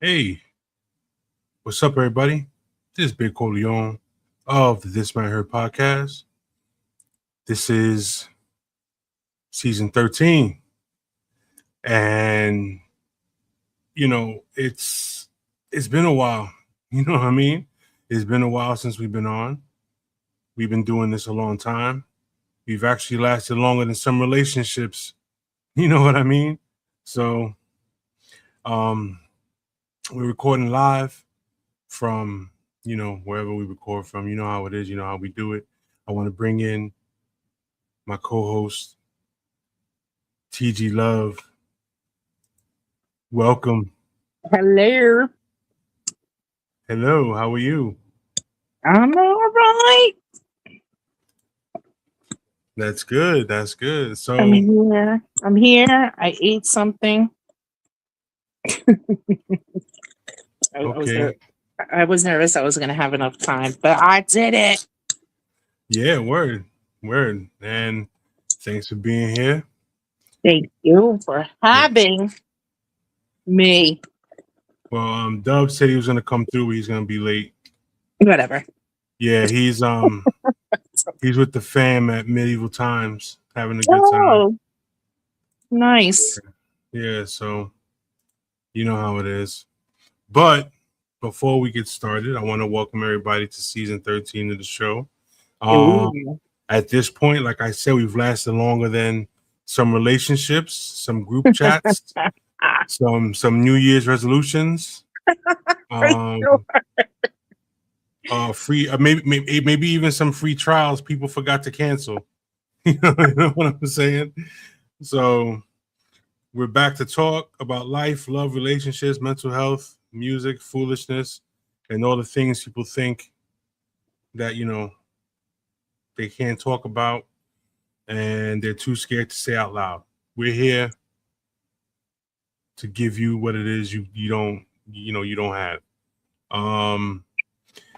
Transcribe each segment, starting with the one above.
Hey, what's up, everybody? This is Big Corleone of the This Might Hurt podcast. This is season 13. And, it's been a while. You know what I mean? It's been a while since we've been on. We've been doing this a long time. We've actually lasted longer than some relationships. You know what I mean? So, um, we're recording live from wherever we record from. You know how it is. You know how we do it. I want to bring in my co-host TG Love. Welcome. Hello. Hello, how are you? I'm all right. That's good. So I'm here. I ate something. okay. I was nervous I was going to have enough time, but I did it. Yeah, word. And thanks for being here. Thank you for having me. Well, Dub said he was gonna come through, but he's gonna be late. Whatever. Yeah, he's with the fam at Medieval Times having a good time. Oh, nice. Yeah, so you know how it is. But before we get started, I want to welcome everybody to season 13 of the show. At this point, like I said, we've lasted longer than some relationships, some group chats, some New Year's resolutions, free, maybe even some free trials people forgot to cancel. You know what I'm saying? So we're back to talk about life, love, relationships, mental health, music, foolishness, and all the things people think that they can't talk about and they're too scared to say out loud. We're here to give you what it is you don't have.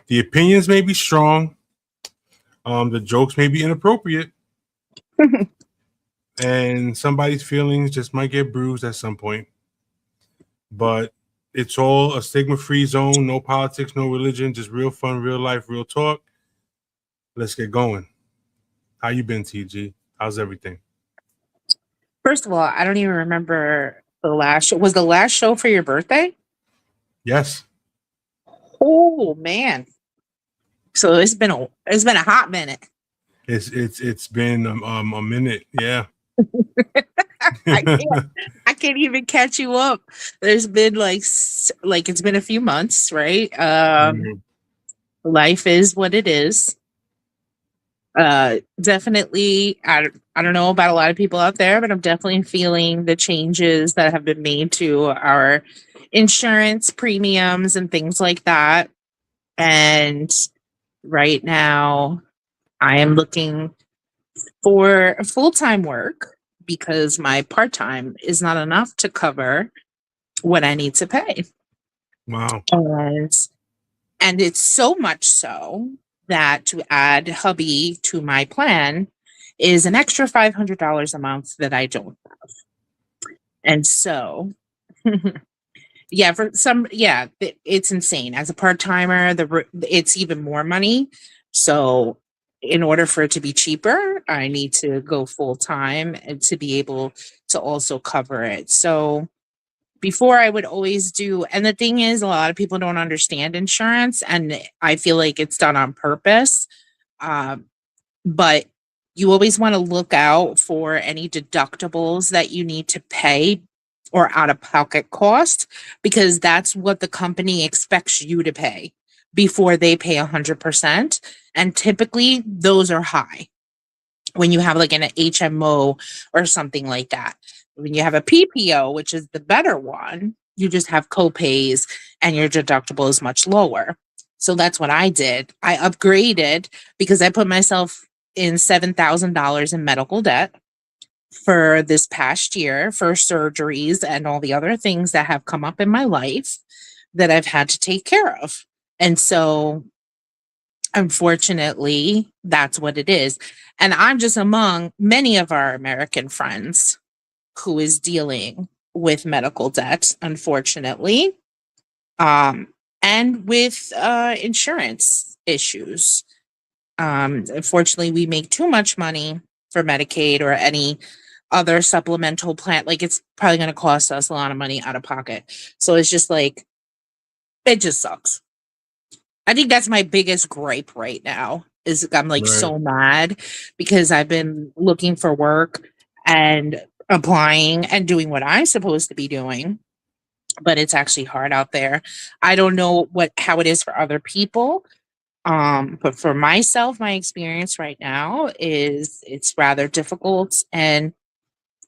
The opinions may be strong. The jokes may be inappropriate. And somebody's feelings just might get bruised at some point. But it's all a stigma free zone, no politics, no religion, just real fun, real life, real talk. Let's get going. How you been, TG? How's everything? First of all, I don't even remember the last show. Was the last show for your birthday? Yes. Oh man. So it's been a hot minute. It's been a minute, yeah. I can't even catch you up. There's been like it's been a few months, right? Life is what it is. Definitely, I don't know about a lot of people out there, but I'm definitely feeling the changes that have been made to our insurance premiums and things like that. And right now, I am looking for full-time work because my part-time is not enough to cover what I need to pay. Wow. And it's so much so that to add hubby to my plan is an extra $500 a month that I don't have. And so it's insane. As a part-timer, it's even more money. So in order for it to be cheaper, I need to go full-time and to be able to also cover it. So before I would always do, and the thing is, a lot of people don't understand insurance, and I feel like it's done on purpose. But you always want to look out for any deductibles that you need to pay or out-of-pocket cost, because that's what the company expects you to pay before they pay 100%. And typically, those are high when you have like an HMO or something like that. When you have a PPO, which is the better one, you just have copays and your deductible is much lower. So that's what I did. I upgraded because I put myself in $7,000 in medical debt for this past year for surgeries and all the other things that have come up in my life that I've had to take care of. And so unfortunately, that's what it is. And I'm just among many of our American friends who is dealing with medical debt, unfortunately. And with insurance issues. Unfortunately, we make too much money for Medicaid or any other supplemental plan. Like, it's probably going to cost us a lot of money out of pocket. So it's just like, it just sucks. I think that's my biggest gripe right now is I'm like Right. so mad because I've been looking for work and applying and doing what I'm supposed to be doing, but it's actually hard out there. I don't know how it is for other people. But for myself, my experience right now is it's rather difficult, and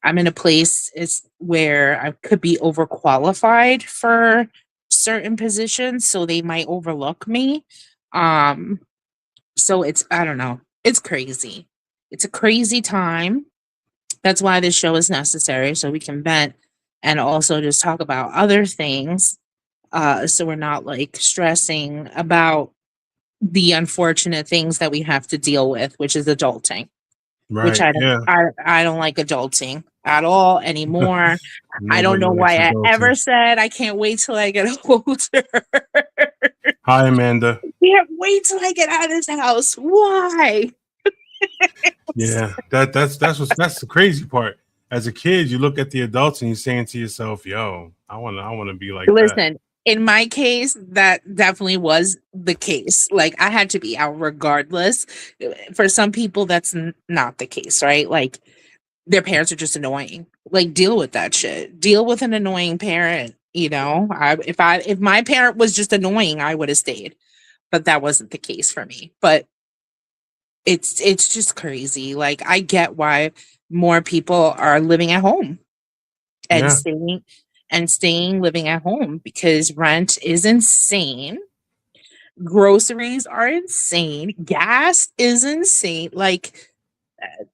I'm in a place is where I could be overqualified for certain positions, so they might overlook me. Um, so it's I don't know. It's crazy. It's a crazy time. That's why this show is necessary, so we can vent and also just talk about other things. So we're not like stressing about the unfortunate things that we have to deal with, which is adulting, which Right. Yeah. I don't like adulting at all anymore. I don't Nobody know likes why I adulting. ever said I can't wait till I get older. Hi, Amanda. Can't wait till I get out of this house. Why? Yeah, that's the crazy part. As a kid, you look at the adults and you're saying to yourself, "Yo, I want to be like that." Listen, in my case, that definitely was the case. Like, I had to be out regardless. For some people, that's not the case, right? Like, their parents are just annoying. Like, deal with that shit. Deal with an annoying parent. You know, if my parent was just annoying, I would have stayed. But that wasn't the case for me. But it's just crazy. Like, I get why more people are living at home and Yeah, staying living at home because rent is insane. Groceries are insane. Gas is insane. Like,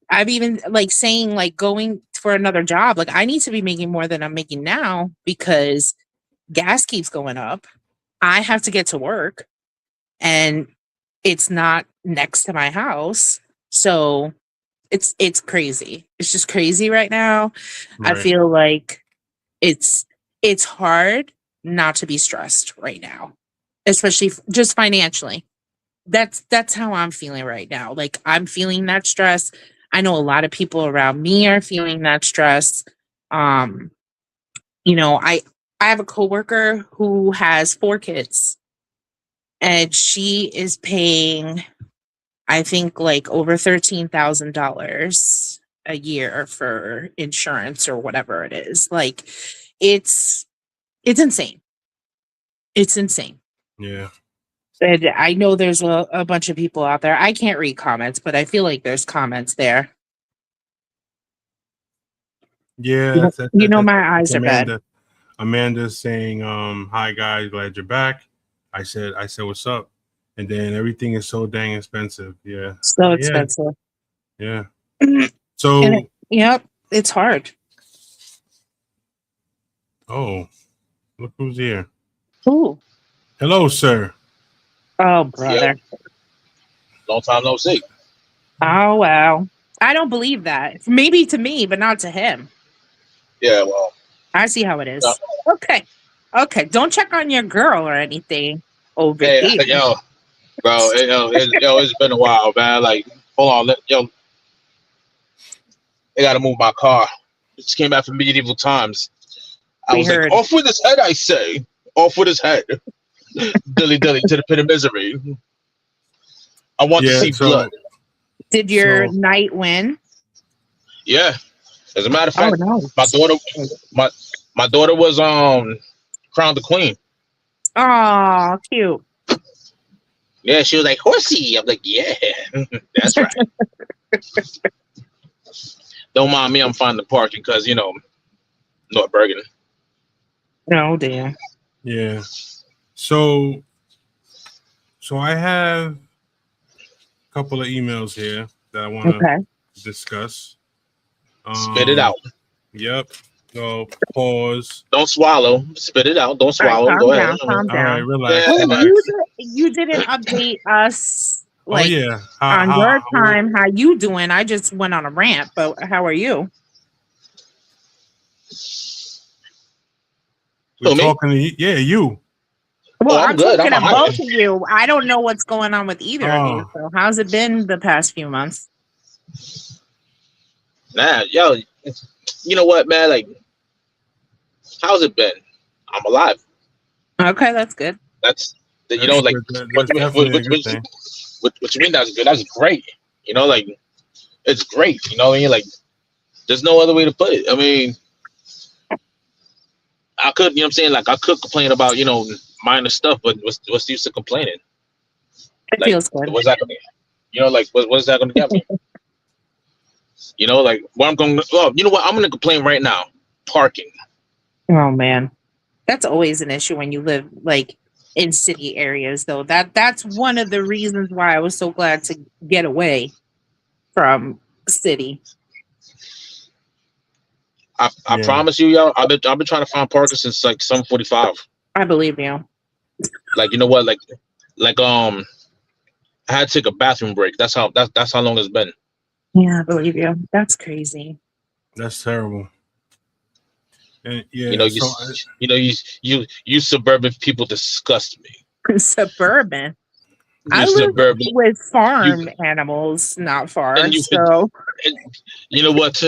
I've even like saying like going for another job. Like, I need to be making more than I'm making now because gas keeps going up. I have to get to work and it's not next to my house. So it's crazy. It's just crazy right now. I right. feel like it's it's hard not to be stressed right now, especially just financially. That's how I'm feeling right now. Like, I'm feeling that stress. I know a lot of people around me are feeling that stress. Um, I have a coworker who has 4 kids and she is paying I think like over $13,000 a year for insurance or whatever it is. Like, it's it's insane. It's insane. Yeah, And I know there's a bunch of people out there. I can't read comments, but I feel like there's comments there. yeah. You know, my That's eyes are bad. Amanda. Amanda's saying, "Hi guys, glad you're back." I said, "What's up?" And then everything is so dang expensive. Yeah, So yeah, expensive. yeah. And So, yep, it's hard. oh, look who's here. Ooh. Hello, sir. Oh, Yep. brother. Long time no see. Oh, wow. I don't believe that. Maybe to me, but not to him. Yeah, well, I see how it no, is. Okay. Okay. Don't check on your girl or anything over hey, here. yo, bro, it's been a while, man. Like, hold on, they gotta move my car. Just came back from medieval times. I We was like, heard. off with his head, I say, off with his head, dilly dilly to the pit of misery. I want to Yeah. see blood. Did your So knight win? Yeah, as a matter of Oh, fact, no. my daughter, my my daughter was crowned the queen. Oh, cute. Yeah, she was like horsey. I'm like, yeah, that's right. Don't mind me, I'm finding the parking because North Bergen. No, dear. yeah. So I have a couple of emails here that I want Okay. to discuss. Spit it out. Yep. So pause. Don't swallow. Spit it out. Don't All right, swallow. calm Go ahead. down, calm All right, down. relax, Wait, Yeah. relax. you didn't update us Oh like yeah. on your time. How you doing? I just went on a rant, but how are you? We're Who, me? talking to you. Yeah, you. Well, I'm I'm good. I'm thinking of alright. both of you. I don't know what's going on with either of you. Oh, So how's it been the past few months? Nah, yo, you know what, man? Like, how's it been? I'm alive. Okay, that's good. That's you know, that's like good. what That's you mean? definitely a good thing. What you mean? That's good. That's great. You know, like it's great. You know what I mean? Like, there's no other way to put it. I mean, I could, you know what I'm saying? Like, I could complain about, minor stuff, but what's the use of complaining? It Like, feels good. what's that gonna, like, what's that gonna get me? Like, what I'm going. Oh, you know what? I'm gonna complain right now. Parking. Oh man. That's always an issue when you live like in city areas though. That's one of the reasons why I was so glad to get away from city. I Yeah. promise you, yo. I've been trying to find parking since like 7:45. I believe you. Like, you know what? Like I had to take a bathroom break. That's how long it's been. Yeah, I believe you. That's crazy. That's terrible. And You yeah, know, so you suburban people disgust me. Suburban. I You live suburban with you farm animals not far, and you so and you know what?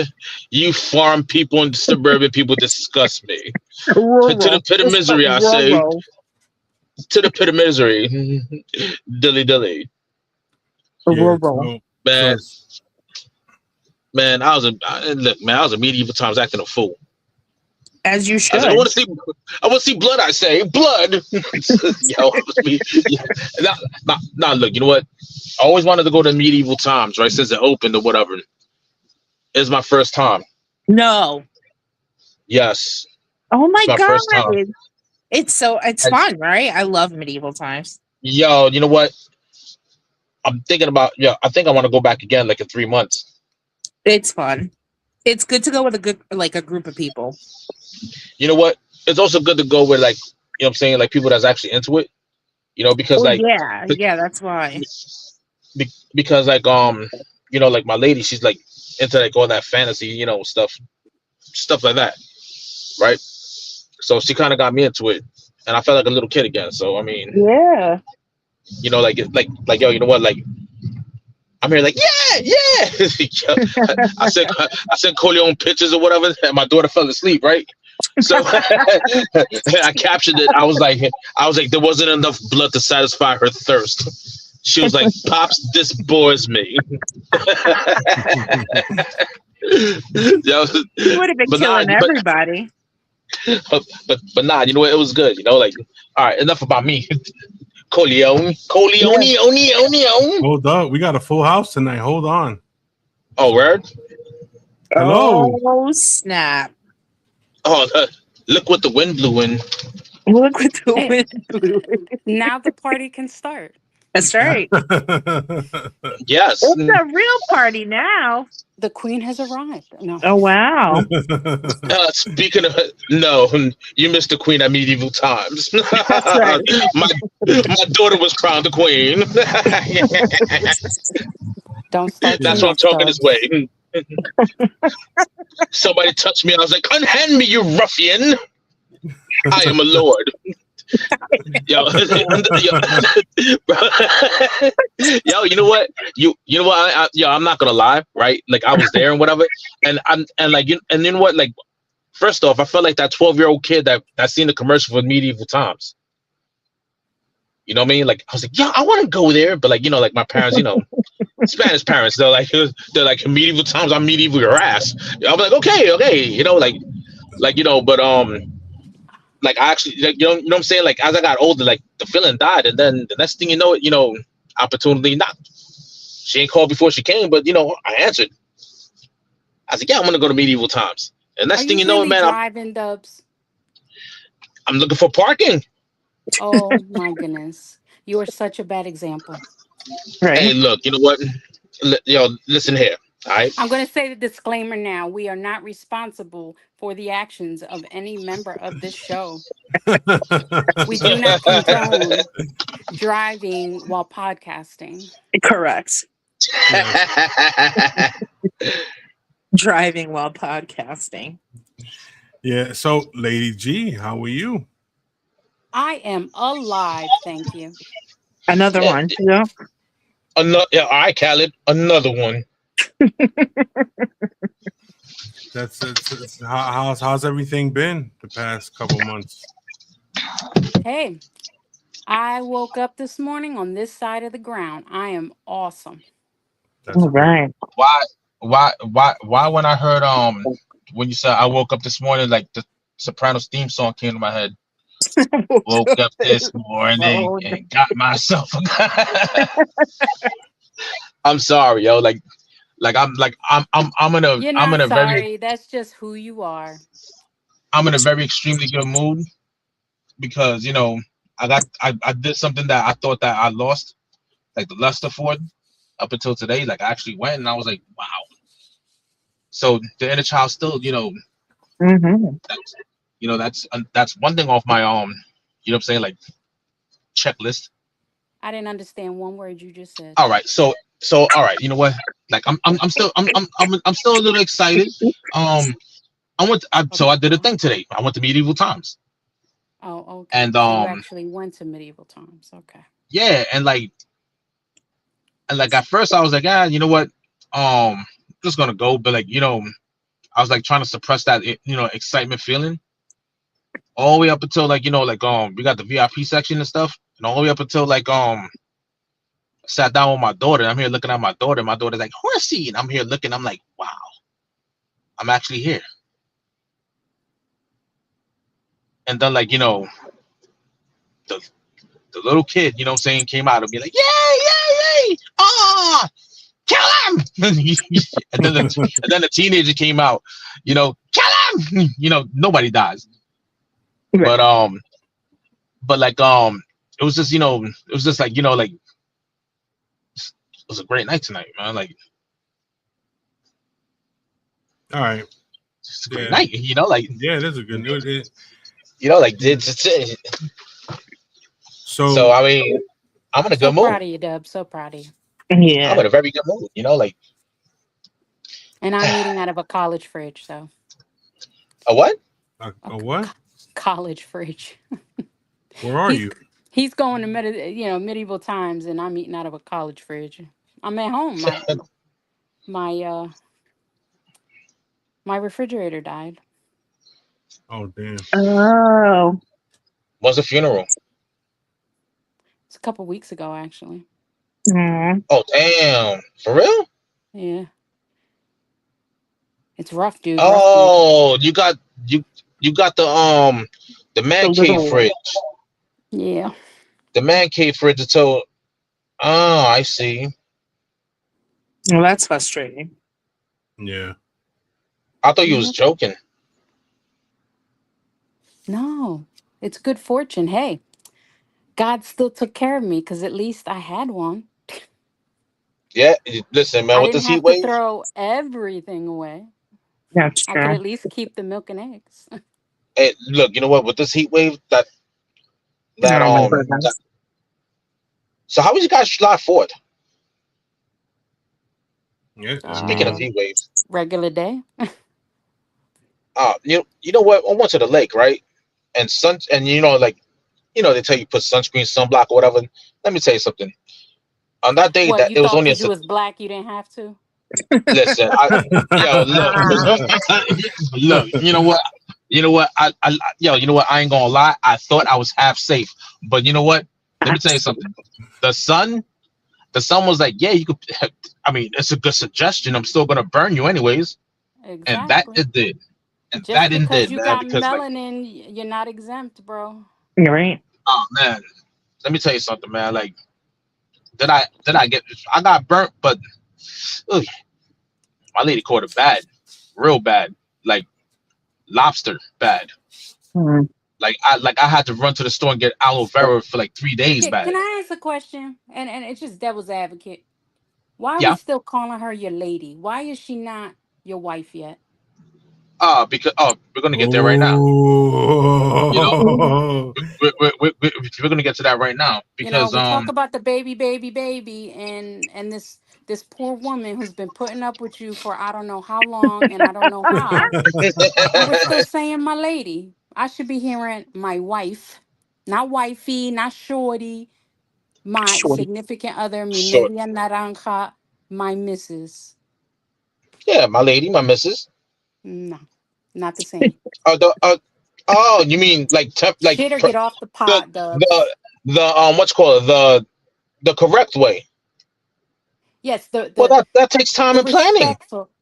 You farm people and suburban people disgust me. To the rural. pit of Just put misery, I say. rural. To the pit of misery. Dilly dilly. yeah, Rural. Man, man, look, man, I was a medieval times acting a fool. As you I was like, should. I want to see blood. I say, blood. Yo, it was me. Yeah. Nah, look, you know what? I always wanted to go to medieval times, right? Since it opened or whatever. It's my first time. No. Yes, Oh my it's my God. first time. It's And, fun, right? I love medieval times. yo, you know what? I'm thinking about. Yeah, I think I want to go back again, like in 3 months. It's fun. It's good to go with a group of people. You know what? It's also good to go with like, what I'm saying, like people that's actually into it. Because Oh like, yeah, yeah, that's why. because like like my lady, she's like into like all that fantasy, stuff like that, right? So she kind of got me into it, and I felt like a little kid again. So I mean, Yeah. like yo, you know what? Like I'm here, like yeah. I sent Corleone pictures or whatever, and my daughter fell asleep, right? So I captured it. I was like, there wasn't enough blood to satisfy her thirst. She was like, "Pops, this bores me." Yo, You would have been but nah, killing everybody. but nah, you know what? It was good. Like, all right, enough about me. Corleone, Yeah. Oni. hold up, we got a full house tonight. Hold on. Oh, word. Hello. Oh snap! Oh, look what the wind blew in. Look what the Hey. wind blew. Now the party can start. That's right. Yes. It's a real party now. The queen has arrived. No. Oh wow! Speaking of no, you missed the queen at medieval times. That's right. my daughter was crowned the queen. Don't start too That's why I'm much, talking this Dubs. way. Somebody touched me. I was like, unhand me, you ruffian. I am a lord. Yo, yo, you know what? You know what? I'm not gonna lie, right? Like I was there and whatever, and and then what? Like, first off, I felt like that 12-year-old kid that seen the commercial for medieval times. You know what I mean? Like I was like, yeah, I want to go there, but like like my parents, Spanish parents, they're like medieval times. I'm medieval your ass. I'm like, okay, but like I actually, like, you know what I'm saying? Like as I got older, like the feeling died, and then the next thing you know, opportunity not. She ain't called before she came, but I answered. I was like, yeah, I'm gonna go to medieval times. And Are next thing you you know, really man, driving, Dubs? I'm looking for parking. Oh my goodness. You are such a bad example. Hey, Right. look, you know what? Yo, listen here. All right. I'm going to say the disclaimer now. We are not responsible for the actions of any member of this show. We do not condone driving while podcasting. Correct. Yes. Driving while podcasting. Yeah. So, Lady G, how are you? I am alive, thank you. Another Yeah, one. Yeah. another. Yeah, all right, Khaled, another one. That's how's everything been the past couple months? Hey, I woke up this morning on this side of the ground. I am awesome. That's All great. right. Why? When I heard when you said I woke up this morning, like the Sopranos theme song came to my head. Woke up this morning Oh, and got myself. I'm sorry, yo. You're I'm in not a very sorry. That's just who you are. I'm in a very extremely good mood because I did something that I thought that I lost, like the luster for it up until today. Like I actually went and I was like, wow. So the inner child still, hmm that's, that's one thing off my what I'm saying, like checklist. I didn't understand one word you just said. All right, so all right, you know what? Like I'm still a little excited. Um, so I did a thing today. I went to medieval times, Oh, okay. and So you actually went to medieval times. Okay. yeah, and like at first I was like, you know what? Just gonna go, but I was like trying to suppress that excitement feeling all the way up until we got the VIP section and stuff, and all the way up until sat down with my daughter. I'm here looking at my daughter. My daughter's like, horsey. And I'm here looking. I'm like, wow, I'm actually here. And then, the, the little kid, what I'm saying, came out and be like, yay, yay, yay. Ah, kill him. and then the teenager came out, kill him. Nobody dies. Right. But it was just, it was a great night tonight, man. Like, All right. it's a great Yeah. night, Yeah, it is a good. So So I mean, I'm in a So good mood. proud of you, Dub. So proud of you. I'm Yeah. in a very good mood. And I'm eating out of a college fridge, so A what? a what? college fridge. Where are He's you? he's going to medieval times, and I'm eating out of a college fridge. I'm at home. My my refrigerator died. Oh damn. Oh. What's the funeral? It's a couple weeks ago, actually. Mm. Oh damn, for real? Yeah, it's rough, dude. Rough, dude. Oh, you got the The man cave little one. fridge. Yeah. The man cave fridge until I see. Well, that's frustrating. Yeah. I thought you was Yeah. joking. No, it's good fortune. Hey, God still took care of me because at least I had one. Yeah, listen, man, I with didn't this heat have to wave, throw everything away. That's I could true. at least keep the milk and eggs. hey, look, you know what? With this heat wave, that Oh my goodness. so how was you guys July 4th? Yeah. Speaking of Uh, heat waves, regular day. you know what? I went to the lake, right? And they tell you put sunscreen, sunblock, or whatever. Let me tell you something. On that day, What, that you it was thought only because you was black you didn't have to? listen. Look, look. You know what? You know what? I ain't gonna lie. I thought I was half safe, but you know what? Let me tell you something. The sun, the sun was like, yeah, you could. I mean, it's a good suggestion. I'm still gonna burn you anyways, and that Exactly. it did, and Just that it because did, you man. got Because melanin, you're not exempt, bro. You're right. oh man, let me tell you something, man. Like, did I get? I got burnt, but ugh, my lady caught it bad, real bad, like lobster bad. Mm. Like I had to run to the store and get aloe vera for like 3 days Can bad. I ask a question? And it's just devil's advocate. Why are we Yeah. still calling her your lady? Why is she not your wife yet? Because we're gonna get there right now. You know, Oh. we're gonna get to that right now because We talk about the baby, baby, baby, and this poor woman who's been putting up with you for I don't know how long and I don't know how, and we're still saying my lady. I should be hearing my wife. Not wifey, not shorty. My Shorty. significant other, mi Short. media naranja, my missus. Yeah, my lady, my missus. No, not the same. The oh, you mean like Shit or get off the the pot, Dubs. the what's called the correct way. Yes, Well, that takes time and planning.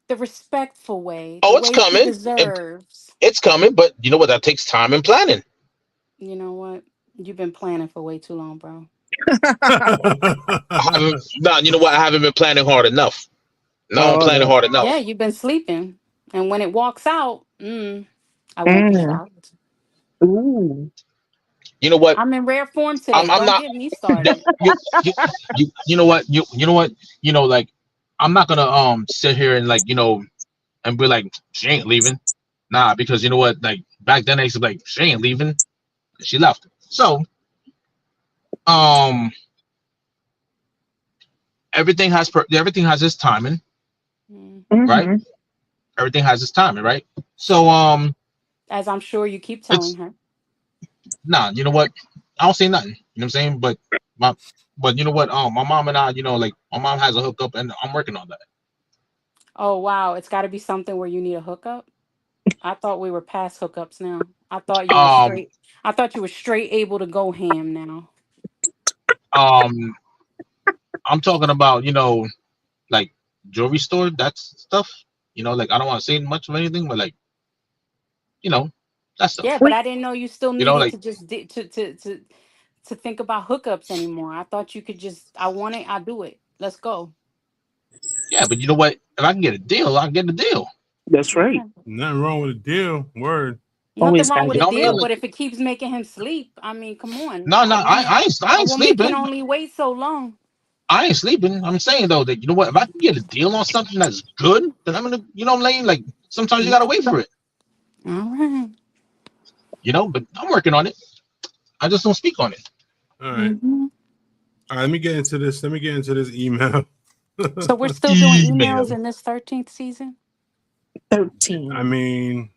the respectful way, the Oh, it's way she coming. deserves. It's coming, but you know what? That takes time and planning. You know what? You've been planning for way too long, bro. I haven't. No, you know what? I haven't been planning hard enough. No, I'm planning Oh. hard enough. Yeah, you've been sleeping. And when it walks out, I won't be Mm. shocked. Ooh. You know what? I'm in rare form I'm, today. I'm Don't not. get me You, started. you, you know what? You know what? Like I'm not gonna sit here and like and be like she ain't leaving. Nah, because you know what? Like back then I used to be like she ain't leaving. She left. So um everything has its timing, Mm. right? Mm-hmm. Everything has its timing, right? So As I'm sure you keep telling it's her. nah. You know what? I don't say nothing. You know what I'm saying? My but you know what? My mom and I, like my mom has a hookup, and I'm working on that. Oh wow, it's got to be something where you need a hookup. I thought we were past hookups now. I thought you were Um straight. I thought you were straight able to go ham now. um I'm talking about like jewelry store, that stuff. Like I don't want to say much of anything, but like you know that Yeah, stuff. but I didn't know you still needed Like to just to think about hookups anymore. I thought you could just. I want it. I do it. Let's go. yeah, but you know what? If I can get a deal, I get a deal. That's right. Okay. Nothing wrong with a deal. Word. Nothing Always wrong gotta with You a get know what I the mean? deal, deal. Like but if it keeps making him sleep, I mean, come on. no, A woman, I a ain't woman can sleeping. only wait so long. I ain't sleeping. I'm saying though that you know what? If I can get a deal on something that's good, then I'm gonna. You know what I'm saying? Like sometimes you gotta wait for it. All right. But I'm working on it. I just don't speak on it. All right. Mhm. All right. Let me get into this. Let me get into this email. So we're still doing emails Email. in this 13th season. 13. I mean,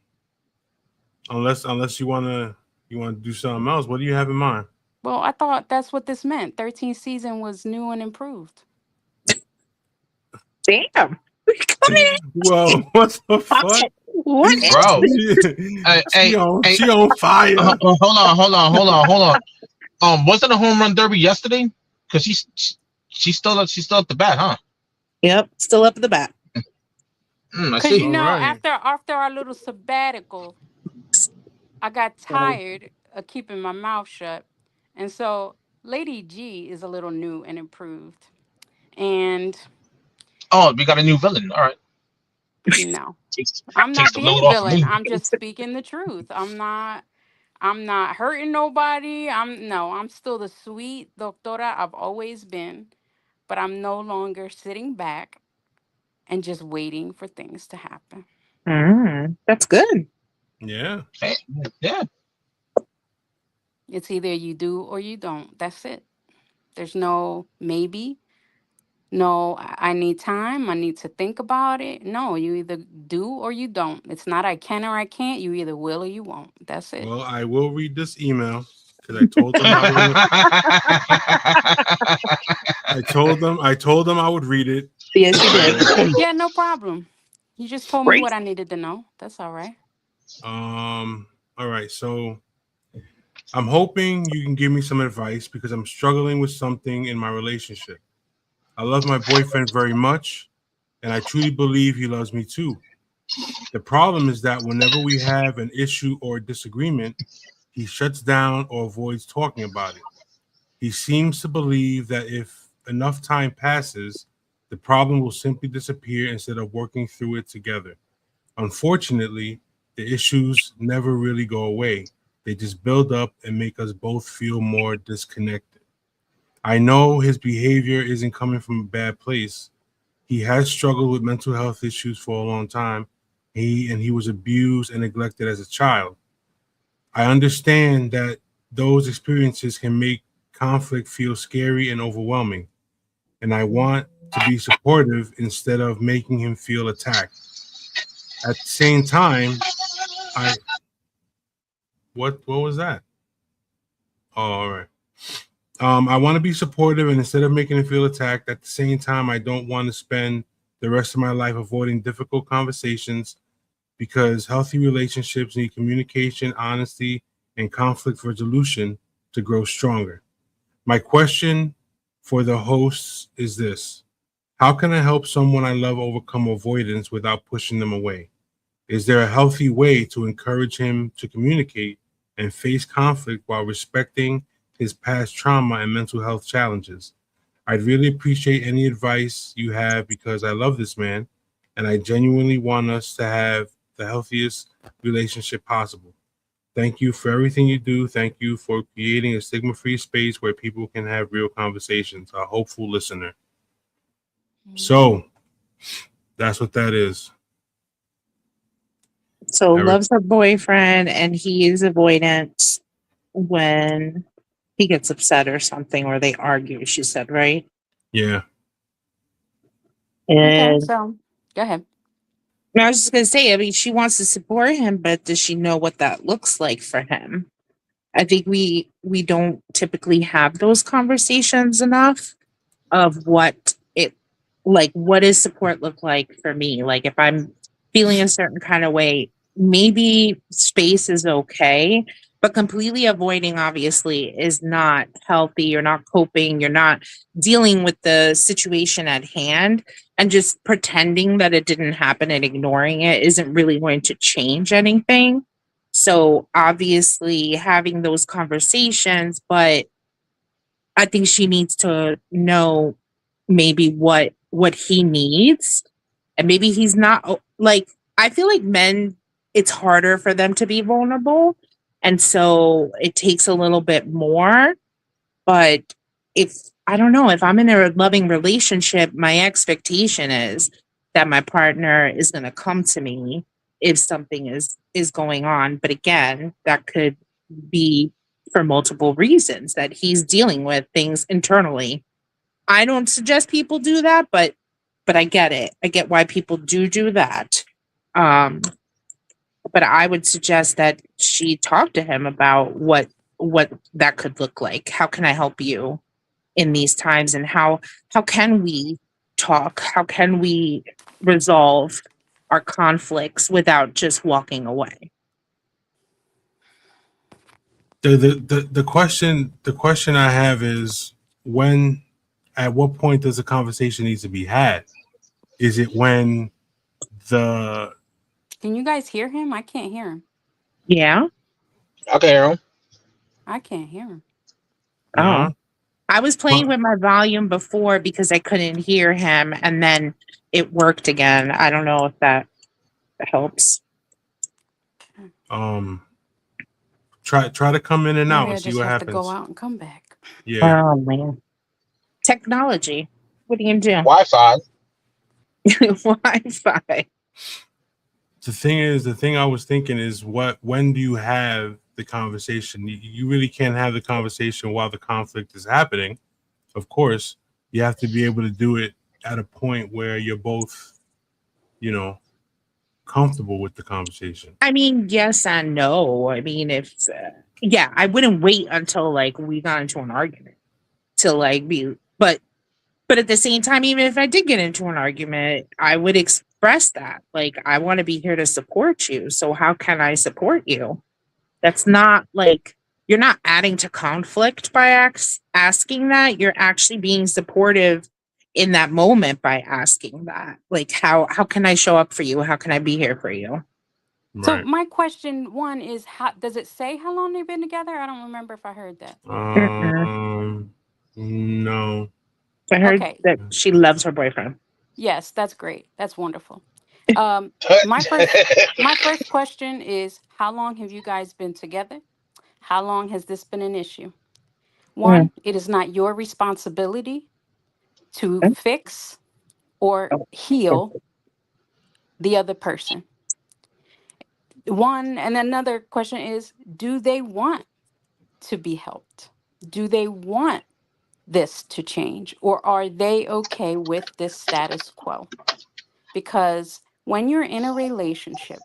unless you wanna do something else. What do you have in mind? Well, I thought that's what this meant. 13th season was new and improved. Damn. Come in. Well, what the fuck? What is Bro. Hey, she hey, on hey, she on fire. hold on. Wasn't a home run derby yesterday? Because she's still at the bat, huh? Yep. Still up at the bat. I Cause see. All right. after our little sabbatical, I got tired of keeping my mouth shut. And so Lady G is a little new and improved. And Oh, we got a new villain. All right, no, takes I'm takes not the being load a off of villain. me. I'm just speaking the truth. I'm not hurting nobody. I'm still the sweet doctora I've always been, but I'm no longer sitting back and just waiting for things to happen. That's good. Yeah. Hey, yeah. It's either you do or you don't. That's it. There's no maybe. No, I need time. I need to think about it. No, you either do or you don't. It's not I can or I can't. You either will or you won't. That's it. Well, I will read this email because I told them I was gonna. I told them I would read it. Yes, you did. Yeah, no problem. You just told me Great. what I needed to know. That's all right. All right. So I'm hoping you can give me some advice because I'm struggling with something in my relationship. I love my boyfriend very much, and I truly believe he loves me too. The problem is that whenever we have an issue or disagreement, he shuts down or avoids talking about it. He seems to believe that if enough time passes, the problem will simply disappear instead of working through it together. Unfortunately, the issues never really go away. They just build up and make us both feel more disconnected. I know his behavior isn't coming from a bad place. He has struggled with mental health issues for a long time. He was abused and neglected as a child. I understand that those experiences can make conflict feel scary and overwhelming, and I want to be supportive instead of making him feel attacked. At the same time, I what was that? All right. I want to be supportive, and instead of making him feel attacked, at the same time, I don't want to spend the rest of my life avoiding difficult conversations because healthy relationships need communication, honesty, and conflict resolution to grow stronger. My question for the hosts is this: how can I help someone I love overcome avoidance without pushing them away? Is there a healthy way to encourage him to communicate and face conflict while respecting his past trauma and mental health challenges? I'd really appreciate any advice you have because I love this man and I genuinely want us to have the healthiest relationship possible. Thank you for everything you do. Thank you for creating a stigma-free space where people can have real conversations. A hopeful listener. So that's what that is. So Eric. loves her boyfriend and he is avoidant when he gets upset or something, or they argue, she said, right? Yeah. Okay, And so go ahead. I was just gonna say, I mean, she wants to support him, but does she know what that looks like for him? I think we don't typically have those conversations enough of what it like what does support look like for me? Like if I'm feeling a certain kind of way, maybe space is okay, but completely avoiding obviously is not healthy. You're not coping, you're not dealing with the situation at hand, and just pretending that it didn't happen and ignoring it isn't really going to change anything. So obviously having those conversations, but I think she needs to know maybe what he needs, and maybe he's not like, I feel like men, it's harder for them to be vulnerable, and so it takes a little bit more. But if I don't know, if I'm in a loving relationship, my expectation is that my partner is going to come to me if something is going on. But again, that could be for multiple reasons, that he's dealing with things internally. I don't suggest people do that, but I get it. I get why people do that. Um, but I would suggest that she talk to him about what that could look like. How can I help you in these times, and how can we talk? How can we resolve our conflicts without just walking away? The question I have is when at what point does the conversation need to be had? Is it when the Can you guys hear him? I can't hear him. Yeah. Okay, Aaron. I can't hear him. nah? Oh. I was playing with my volume before because I couldn't hear him, and then it worked again. I don't know if that helps. Try to come in and out Maybe and I see just what have to go happens. out and come back. Yeah. Oh man. Technology. What are you gonna Wi-Fi. do? Wi-Fi. The thing I was thinking is when do you have the conversation? You really can't have the conversation while the conflict is happening. Of course, you have to be able to do it at a point where you're both, comfortable with the conversation. I mean, yes and no. I mean, if yeah, I wouldn't wait until like we got into an argument to like be, but at the same time, even if I did get into an argument, I would express that. Like, I want to be here to support you. So how can I support you? That's not like you're not adding to conflict by asking that. You're actually being supportive in that moment by asking that. Like, how can I show up for you? How can I be here for you? So Right. my question one is, how does it say how long they've been together? I don't remember if I heard that. No. I heard Okay. that she loves her boyfriend. Yes, that's great. That's wonderful. My first question is, how long have you guys been together? How long has this been an issue? Mm, One, it is not your responsibility to fix or heal the other person. One, and another question is, do they want to be helped? Do they want this to change, or are they okay with this status quo? Because when you're in a relationship,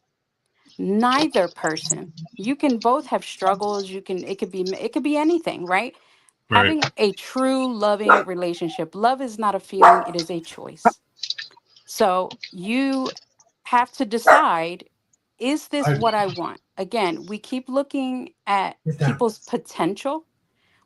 Neither person. You can both have struggles. It could be anything, right? Right. Having a true loving relationship. Love is not a feeling, it is a choice. So you have to decide, is this what I want? Again, we keep looking at people's potential.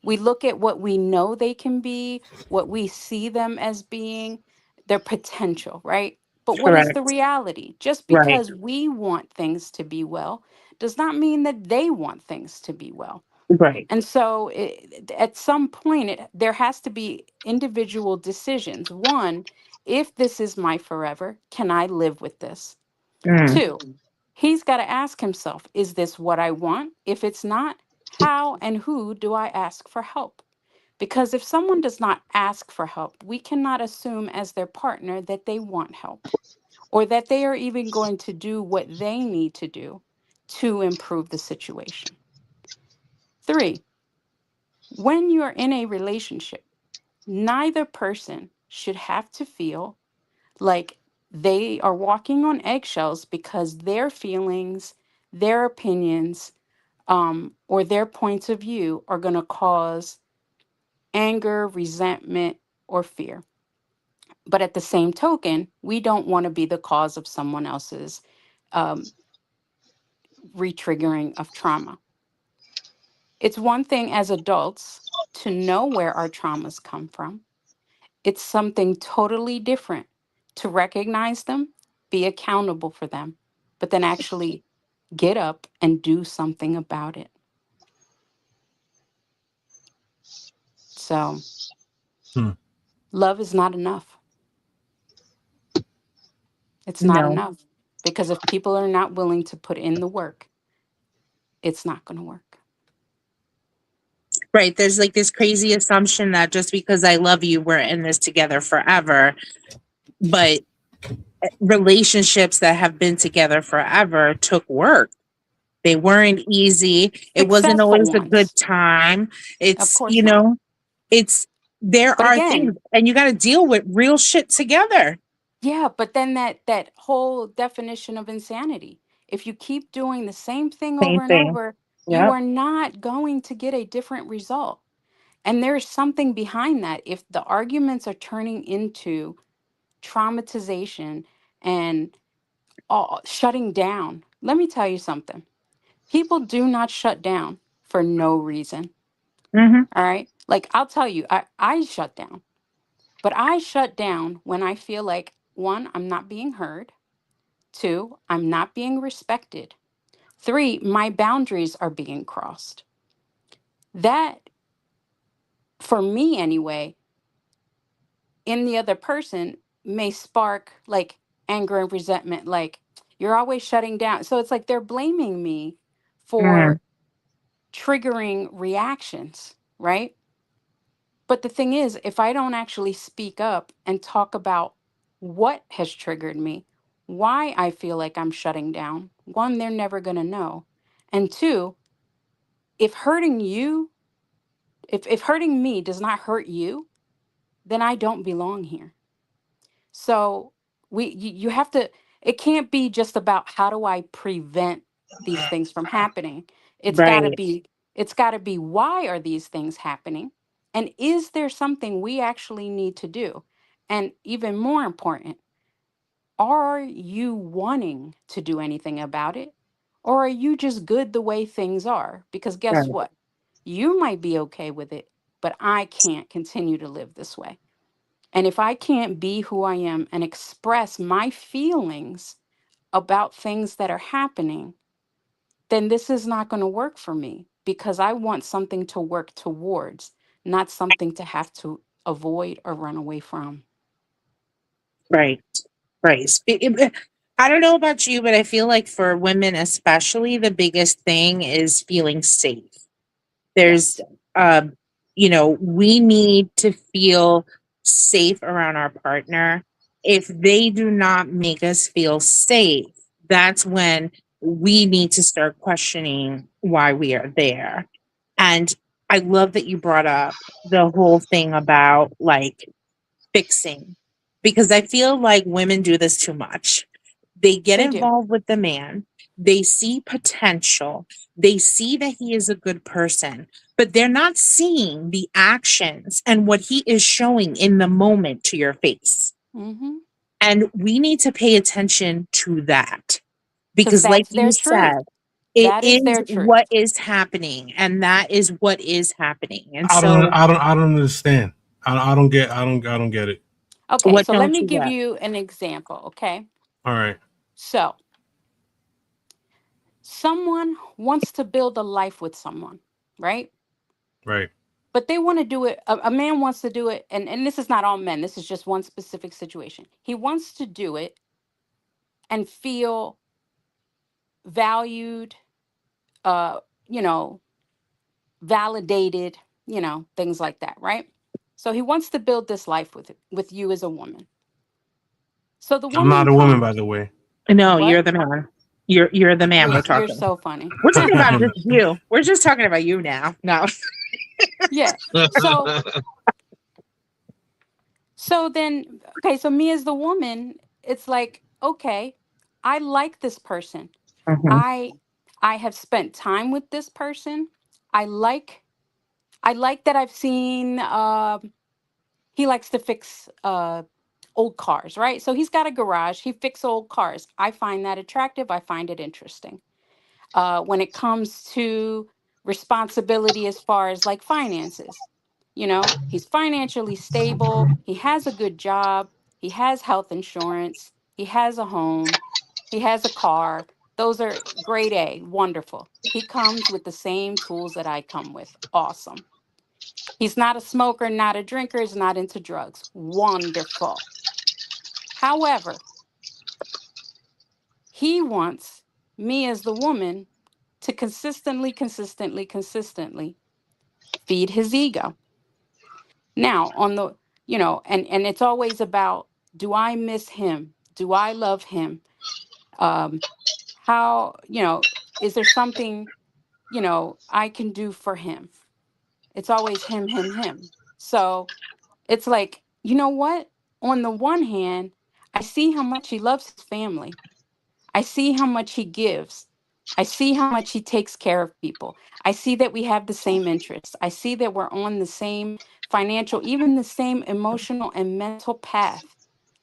We look at what we know they can be, what we see them as being, their potential, right? But what is the Correct. reality? Just Right. because we want things to be well does not mean that they want things to be well. Right. And so at some point, there has to be individual decisions. One, if this is my forever, can I live with this? Mm. Two, he's got to ask himself, is this what I want? If it's not, how and who do I ask for help? Because if someone does not ask for help, we cannot assume as their partner that they want help or that they are even going to do what they need to do to improve the situation. Three, when you're in a relationship, neither person should have to feel like they are walking on eggshells because their feelings, their opinions, or their points of view are going to cause anger, resentment, or fear. But at the same token, we don't want to be the cause of someone else's um, retriggering of trauma. It's one thing as adults to know where our traumas come from. It's something totally different to recognize them, be accountable for them, but then actually get up and do something about it. So, Hmm. love is not enough. It's not No. enough because if people are not willing to put in the work, it's not going to work. Right. There's like this crazy assumption that just because I love you, we're in this together forever. But relationships that have been together forever took work. They weren't easy. It wasn't Successful always a good ones, time. of It's, course not. it's, there But are things again, and you got to deal with real shit together. yeah, but then that whole definition of insanity. If you keep doing the same thing Same over and thing. over, you Yep. are not going to get a different result. And there's something behind that. If the arguments are turning into traumatization and shutting down, let me tell you something. People do not shut down for no reason. Hmm. All right. Like I'll tell you, I shut down, but I shut down when I feel like one, I'm not being heard. Two, I'm not being respected. Three, my boundaries are being crossed. That, for me anyway, in the other person may spark like anger and resentment, like you're always shutting down. So it's like they're blaming me Mm. for triggering reactions, right? But the thing is, if I don't actually speak up and talk about what has triggered me, why I feel like I'm shutting down, one, they're never going to know. And two, if hurting you, if hurting me does not hurt you, then I don't belong here. So you have to, it can't be just about how do I prevent these things from happening. It's got to Right. be why are these things happening? And is there something we actually need to do? And even more important, are you wanting to do anything about it? Or are you just good the way things are? Because guess Right. what? You might be okay with it, but I can't continue to live this way. And if I can't be who I am and express my feelings about things that are happening, then this is not going to work for me because I want something to work towards, not something to have to avoid or run away from. Right. Right. I don't know about you, but I feel like for women especially, the biggest thing is feeling safe. There's, Yes, um, we need to feel safe around our partner. If they do not make us feel safe, that's when we need to start questioning why we are there. And I love that you brought up the whole thing about like fixing, because I feel like women do this too much. They get they do. involved with the man. They see potential. They see that he is a good person, but they're not seeing the actions and what he is showing in the moment to your face. Mm-hmm. And we need to pay attention to that Because because, like that's you their truth. said, it That is is their truth. what is happening, and that is what is happening. And I don't, so, I don't understand. I don't get, I don't get it. Okay, what so let don't me you give get? you an example, okay? All right, So, someone wants to build a life with someone, right? right. But they want to do it, a man wants to do it, and this is not all men, this is just one specific situation. He wants to do it and feel valued, uh, you know, validated, things like that, right? So he wants to build this life with you as a woman. So the I'm woman not a woman, by comes. the way. No, What? you're the man. You're the man. We're You're talking. so funny. We're talking about just you. We're just talking about you now. No. Yeah. So then, okay, so me as the woman, it's like, okay, I like this person. Mhm. I have spent time with this person. I like that I've seen he likes to fix old cars, right? So he's got a garage. He fixes old cars. I find that attractive. I find it interesting. When it comes to responsibility as far as like finances, he's financially stable. He has a good job. He has health insurance. He has a home. He has a car. Those are grade A, wonderful. He comes with the same tools that I come with. Awesome. He's not a smoker, not a drinker, is not into drugs. Wonderful. However, he wants me as the woman to consistently feed his ego. Now, on the, and it's always about, do I miss him? Do I love him? Um, how, is there something, I can do for him? It's always him, him, him. So it's like, you know what? On the one hand, I see how much he loves his family. I see how much he gives. I see how much he takes care of people. I see that we have the same interests. I see that we're on the same financial, even the same emotional and mental path.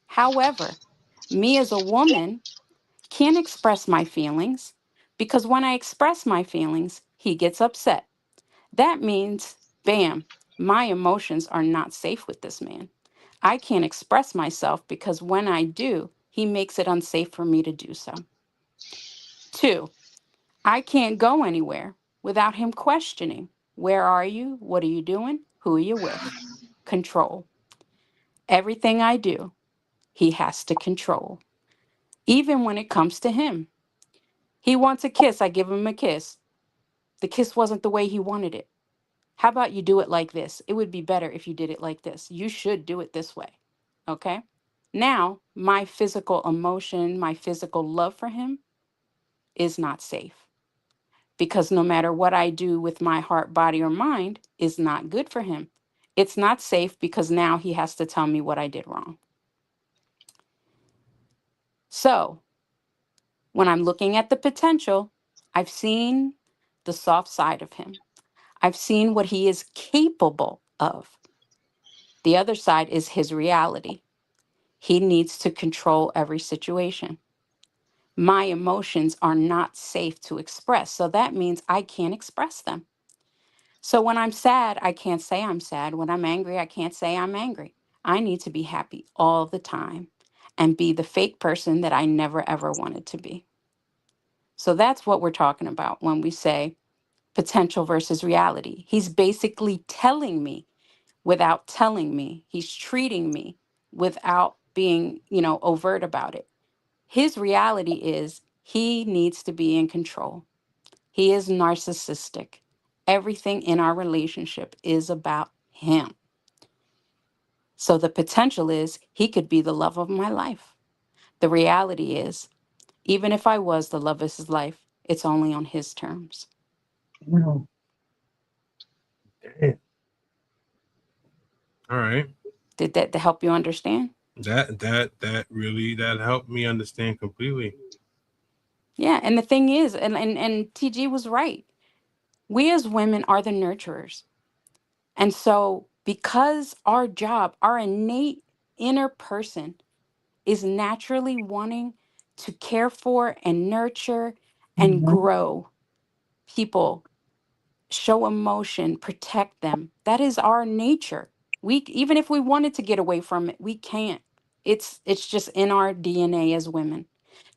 However, me as a woman can't express my feelings because when I express my feelings, he gets upset. That means, bam, my emotions are not safe with this man. I can't express myself because when I do, he makes it unsafe for me to do so. Two, I can't go anywhere without him questioning, where are you? What are you doing? Who are you with? Control. Everything I do, he has to control, even when it comes to him. He wants a kiss, I give him a kiss. The kiss wasn't the way he wanted it. How about you do it like this? It would be better if you did it like this. You should do it this way. Okay? Now, my physical emotion, my physical love for him is not safe because no matter what I do with my heart, body, or mind is not good for him. It's not safe because now he has to tell me what I did wrong. So, when I'm looking at the potential, I've seen the soft side of him. I've seen what he is capable of. The other side is his reality. He needs to control every situation. My emotions are not safe to express. So that means I can't express them. So when I'm sad, I can't say I'm sad. When I'm angry, I can't say I'm angry. I need to be happy all the time and be the fake person that I never ever wanted to be. So that's what we're talking about when we say potential versus reality. He's basically telling me without telling me. He's treating me without being, overt about it. His reality is he needs to be in control. He is narcissistic. Everything in our relationship is about him. So the potential is he could be the love of my life. The reality is, even if I was the love of his life, it's only on his terms. No. Damn. All right. Did that to help you understand? That really that helped me understand completely. Yeah, and the thing is, and TG was right. We as women are the nurturers. And so because our job, our innate inner person is naturally wanting to care for and nurture and Mhm. grow people, show emotion, protect them. That is our nature. We even if we wanted to get away from it, we can't. It's just in our DNA as women.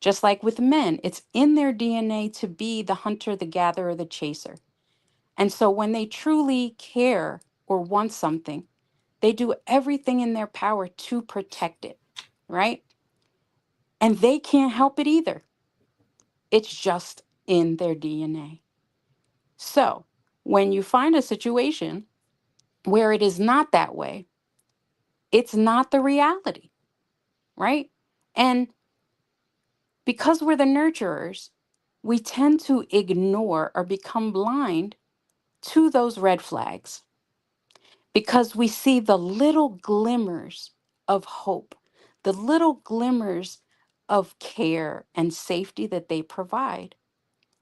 Just like with men, it's in their DNA to be the hunter, the gatherer, the chaser. And so when they truly care or want something, they do everything in their power to protect it, right? And they can't help it either. It's just in their DNA. So when you find a situation where it is not that way, it's not the reality, right? And because we're the nurturers, we tend to ignore or become blind to those red flags because we see the little glimmers of hope, the little glimmers of care and safety that they provide.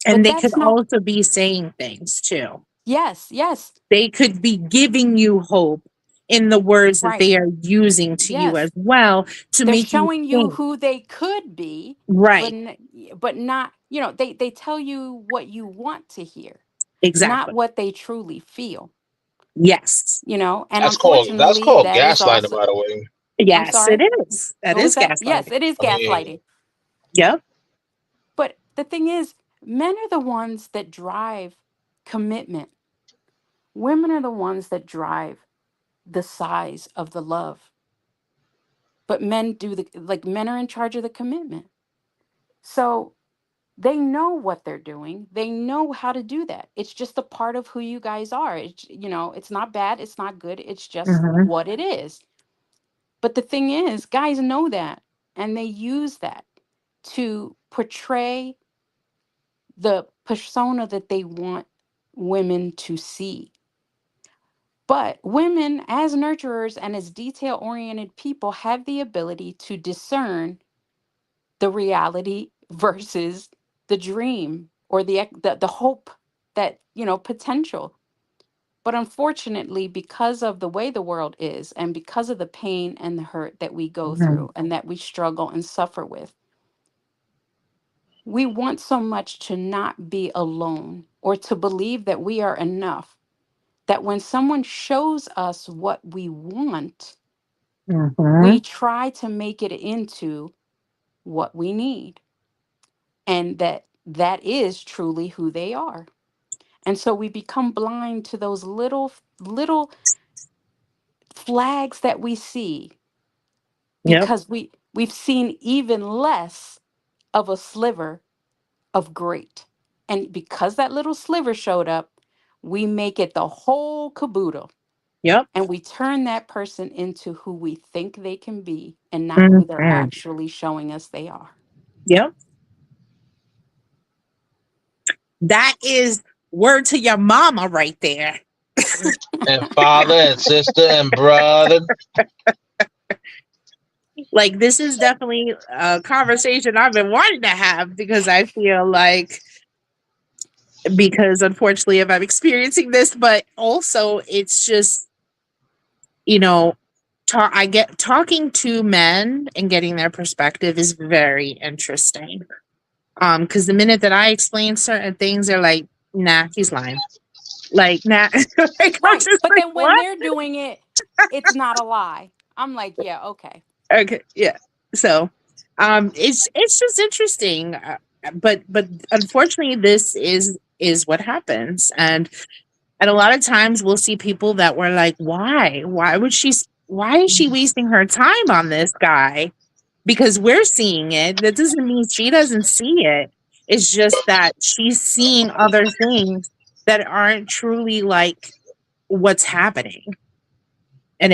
And But they could that's not, also be saying things too. yes, yes, They could be giving you hope in the words that right, they are using to you as yes. well to They're make you showing you think. who they could be, but Right. but not, they tell you what you want to hear, not Exactly. what they truly feel, Yes. and That's unfortunately called that is gaslighting, also, by the way. I'm Yes, it sorry, is. That what is was that? Yes, gaslighting. it is I mean, gaslighting. Yep. But the thing is, men are the ones that drive commitment. Women are the ones that drive the size of the love. But men do men are in charge of the commitment. So they know what they're doing. They know how to do that. It's just a part of who you guys are. It's not bad, it's not good. It's just Hmm. what it is. But the thing is, guys know that and they use that to portray the persona that they want women to see. But women, as nurturers and as detail oriented people, have the ability to discern the reality versus the dream or the hope that, potential. But unfortunately, because of the way the world is and because of the pain and the hurt that we go Hmm. through and that we struggle and suffer with, we want so much to not be alone or to believe that we are enough, that when someone shows us what we want, Hmm. we try to make it into what we need, and that is truly who they are. And so we become blind to those little flags that we see Yep. because we've seen even less of a sliver of great. And because that little sliver showed up, we make it the whole caboodle. Yep. And we turn that person into who we think they can be and not who they're Hmm. actually showing us they are. Yep. That is word to your mama right there. and father and sister and brother. Like, this is definitely a conversation I've been wanting to have because I feel like, because unfortunately if I'm experiencing this, but also it's just, you know, I get talking to men and getting their perspective is very interesting. Because the minute that I explain certain things, they're like, nah, he's lying. Like, nah. Like, I'm Right. just But like, then when what? they're doing it, it's not a lie. I'm like, yeah, okay. Okay, yeah. So, it's just interesting, but unfortunately, this is what happens, and a lot of times we'll see people that were like, why would why is she wasting her time on this guy? Because we're seeing it. That doesn't mean she doesn't see it. It's just that she's seeing other things that aren't truly like what's happening. And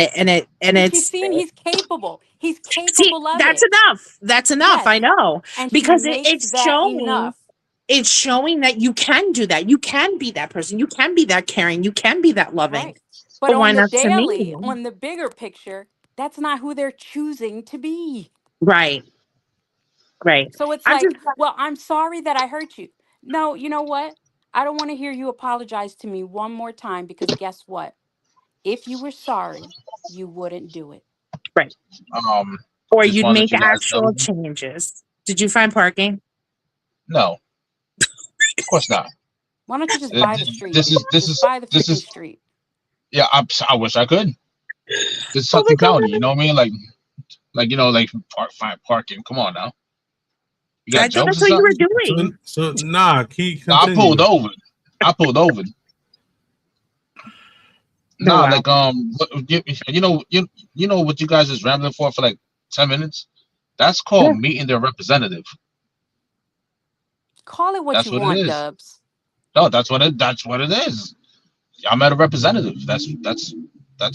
And she's it's seeing he's capable. He's see, capable of that's it. enough. That's enough. I Yes. know. And she Because makes that enough. it's showing that you can do that. You can be that person. You can be that caring. You can be that loving. Right. But But why on the not to me? daily, on the bigger picture, that's not who they're choosing to be. Right. Right. So it's I'm like, just well, I'm sorry that I hurt you. No, you know what? I don't want to hear you apologize to me one more time, because guess what? If you were sorry, you wouldn't do it. right. Um, Or just you'd want to let make you guys actual know. changes. Did you find parking? No, of course not. Why don't you just Uh, buy the th- street? This is this Just is buy the this freaking is street. yeah. I wish I could. This is Oh my Sutton County. You god. know what I mean? Like find parking. Come on now. You I got thought jokes that's or what you were something? doing. So nah, keep No, I pulled continue. over. I pulled over. Oh, Nah, wow. like you know what you guys is rambling for like 10 minutes. That's Yeah. called meeting their representative. Call it what That's you what it want, is. Dubs. No, that's what it is. I'm at a representative. That's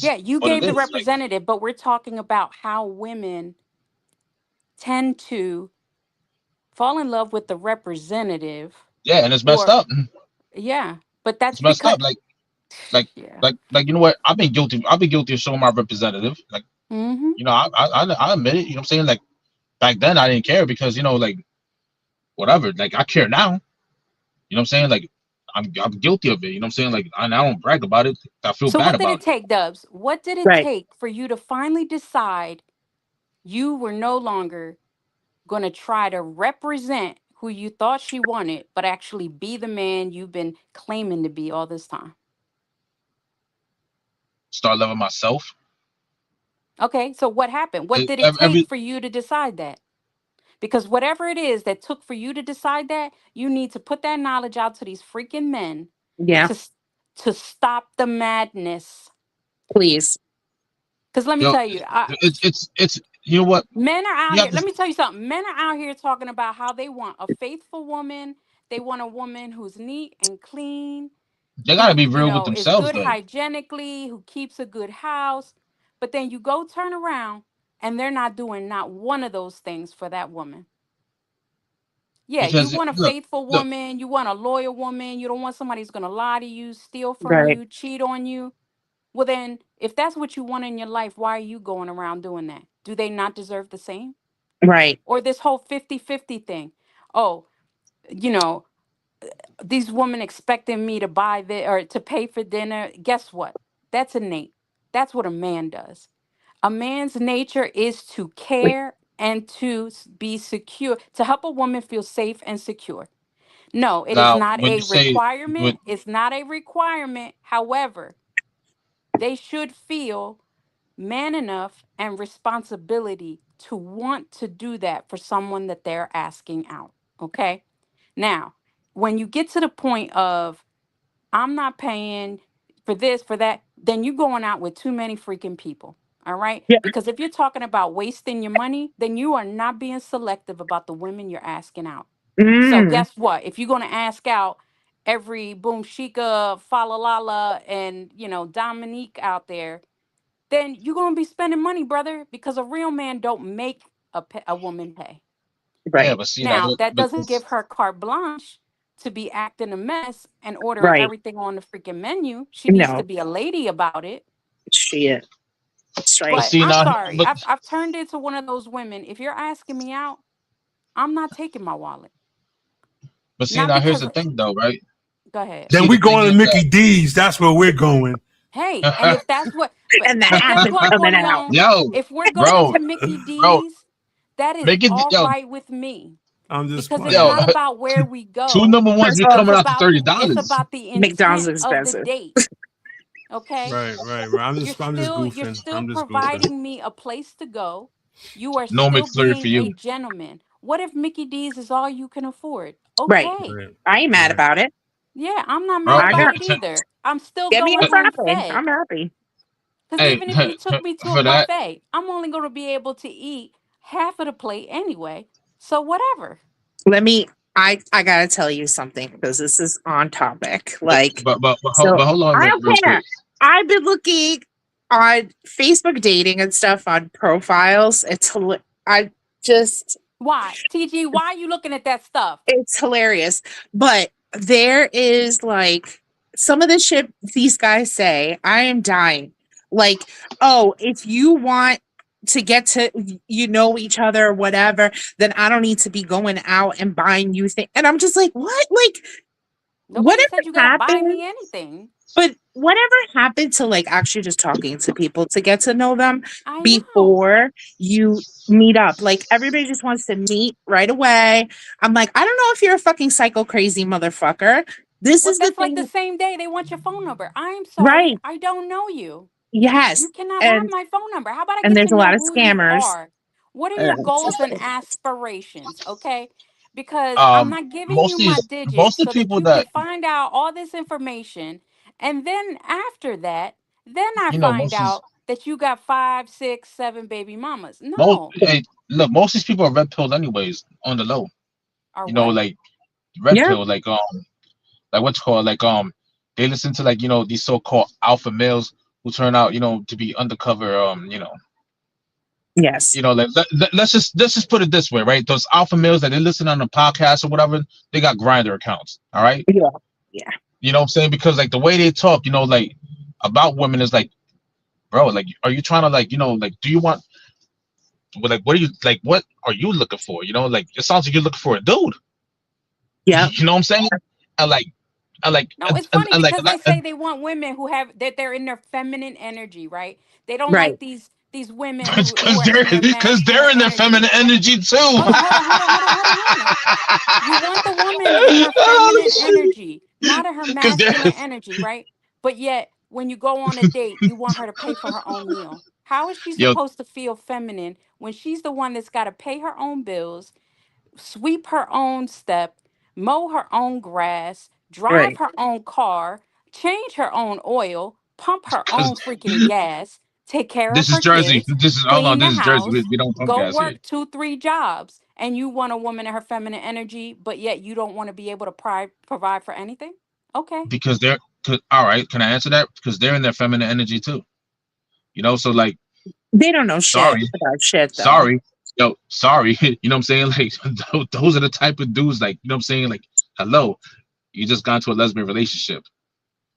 Yeah, you what it gave the is. Like representative, but we're talking about how women tend to fall in love with the representative. yeah, and it's messed Or up. yeah, but that's It's messed because up. Like yeah. like you know what? I've been guilty. I've been guilty of showing my representative. Like Mm-hmm. you know, I admit it. You know what I'm saying? Like back then I didn't care because like whatever. Like I care now. You know what I'm saying? Like I'm guilty of it. You know what I'm saying? Like I don't brag about it. I feel So bad what did it about it. take, Dubs? What did it Right. take for you to finally decide you were no longer going to try to represent who you thought she wanted, but actually be the man you've been claiming to be all this time? Start loving myself. Okay, so what happened? What did it take Every for you to decide that? Because whatever it is that took for you to decide that, you need to put that knowledge out to these freaking men Yeah. to to stop the madness. Please. Because let me yo, tell you, it's you know what men are out you have here. to. Let me tell you something. Men are out here talking about how they want a faithful woman. They want a woman who's neat and clean, They gotta be who, real with is themselves good though. hygienically, who keeps a good house. But then you go turn around and they're not doing not one of those things for that woman. Yeah, you Because want a look, faithful look, woman, you want a loyal woman, you don't want somebody who's going to lie to you, steal from Right. you, cheat on you. Well, then, if that's what you want in your life, why are you going around doing that? Do they not deserve the same? Right. Or this whole 50-50 thing. Oh, you know, these women expecting me to buy this or to pay for dinner. Guess what? That's innate. That's what a man does. A man's nature is to Wait. care and to be secure, to help a woman feel safe and secure. No, it is now not when a you say when requirement. It's not a requirement. However, they should feel man enough and responsibility to want to do that for someone that they're asking out. Okay. Now, when you get to the point of, I'm not paying for this, for that, then you're going out with too many freaking people. All right. Yeah. Because if you're talking about wasting your money, then you are not being selective about the women you're asking out. So Mm. guess what? If you're going to ask out every Boom Shika, Falalala, and, Dominique out there, then you're going to be spending money, brother, because a real man don't make a woman pay. yeah, Right. but see now Now, that but doesn't give her carte blanche to be acting a mess and ordering Right. everything on the freaking menu. She needs to No. be a lady about it. Shit. That's but right. But see I'm now sorry. but I've turned into one of those women. If you're asking me out, I'm not taking my wallet. but see Not now here's because, the thing though, right? go ahead. Then See we the thing going to is Mickey D's. That's where we're going. Hey, and if that's what, And the but app guess is what, coming out. Corleone? yo, If we're going bro, to Mickey bro, D's, that is make it all yo, right with me, I'm just because it's yo, not playing. about where we two go. number ones First be of all, coming out to $30. It's about the McDonald's intent is of the expensive. date. Okay? Right. I'm just You're goofing. still I'm just goofing. providing me a place to go. You are No still McFlurry for being a you. gentleman. What if Mickey D's is all you can afford? Right. Okay. Right. I ain't mad Right. about it. Yeah, I'm not Bro, mad I hey, about got it either. I'm still get me going a home frappe. fed. I'm happy. Because hey, even if you took me to a for that, buffet, I'm only going to be able to eat half of the plate anyway. So whatever. Let me I gotta tell you something because this is on topic. Like, but so hold on I real don't quick. care. I've been looking on Facebook dating and stuff on profiles. I just Why? TG, why are you looking at that stuff? it's hilarious. But there is like some of the shit these guys say, I am dying. Like, oh, if you want to get to each other or whatever, then I don't need to be going out and buying you things. And I'm just like, what? Like, Nobody whatever said you gotta buy happened, me anything. but whatever happened to like actually just talking to people to get to know them I know. before you meet up? Like everybody just wants to meet right away. I'm like, I don't know if you're a fucking psycho crazy motherfucker. This Well, is the that's like the thing, same day they want your phone number. I'm sorry, right? I don't know you. Yes. You cannot have And my phone number. How about I and get to there's a lot know of who you scammers. are? What are your It's goals just- and aspirations? Okay. Because I'm not giving you Mostly, my most digits of so the that people you can that find out all this information. And then after that, then I you know, find out that you got 5, 6, 7 baby mamas. most No. hey, look, most of these people are red pilled anyways on the low. Or You know, what? like red Yeah. pill, like what's called they listen to like these so-called alpha males who turn out to be undercover Yes. like let's just put it this way, right? Those alpha males that they listen on the podcast or whatever, they got grinder accounts, all right? Yeah. Yeah. You know what I'm saying? Because like the way they talk, like about women is like, bro, like are you trying to like like do you want like what are you like what are you looking for? Like it sounds like you're looking for a dude. Yeah. You know what I'm saying? And like No, it's and funny like because they say they want women who have that they're in their feminine energy, right? They don't Right. like these women who are they're in their because they're masculine in their energy. feminine energy too. Hold on a minute. You want the woman in her feminine energy, not in her Because they're masculine energy, right? But yet, when you go on a date, you want her to pay for her own meal. How is she yo, supposed to feel feminine when she's the one that's got to pay her own bills, sweep her own step, mow her own grass, drive Right. her own car, change her own oil, pump her own freaking gas, take care of this is her Jersey. kids, This is hold clean on. the This is Jersey. house, We don't pump go gas here work 2, 3 jobs, and you want a woman in her feminine energy, but yet you don't want to be able to provide for anything? Okay. because they're all right. Can I answer that? Because they're in their feminine energy too. So like, They don't know shit sorry, about shit though. sorry, sorry. You know what I'm saying? Like those are the type of dudes like what I'm saying. Like, hello, you just got into a lesbian relationship.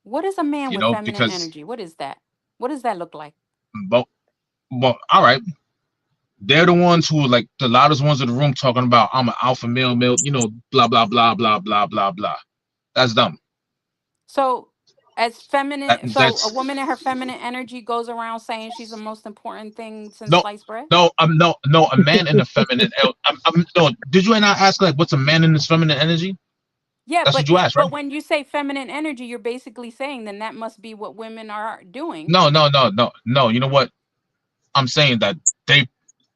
What is a man with feminine Because energy? What is that? What does that look like? but all right. They're the ones who are like the loudest ones in the room talking about I'm an alpha male, blah blah blah blah blah blah blah. That's dumb. So, as feminine, so a That's woman in her feminine energy goes around saying she's the most important thing since no, sliced bread? no, no. A man in the feminine. No. Did you not ask like what's a man in his feminine energy? Yeah, That's what you asked, right? but when you say feminine energy, you're basically saying then that must be what women are doing. No, no, no, no, no. You know what? I'm saying that they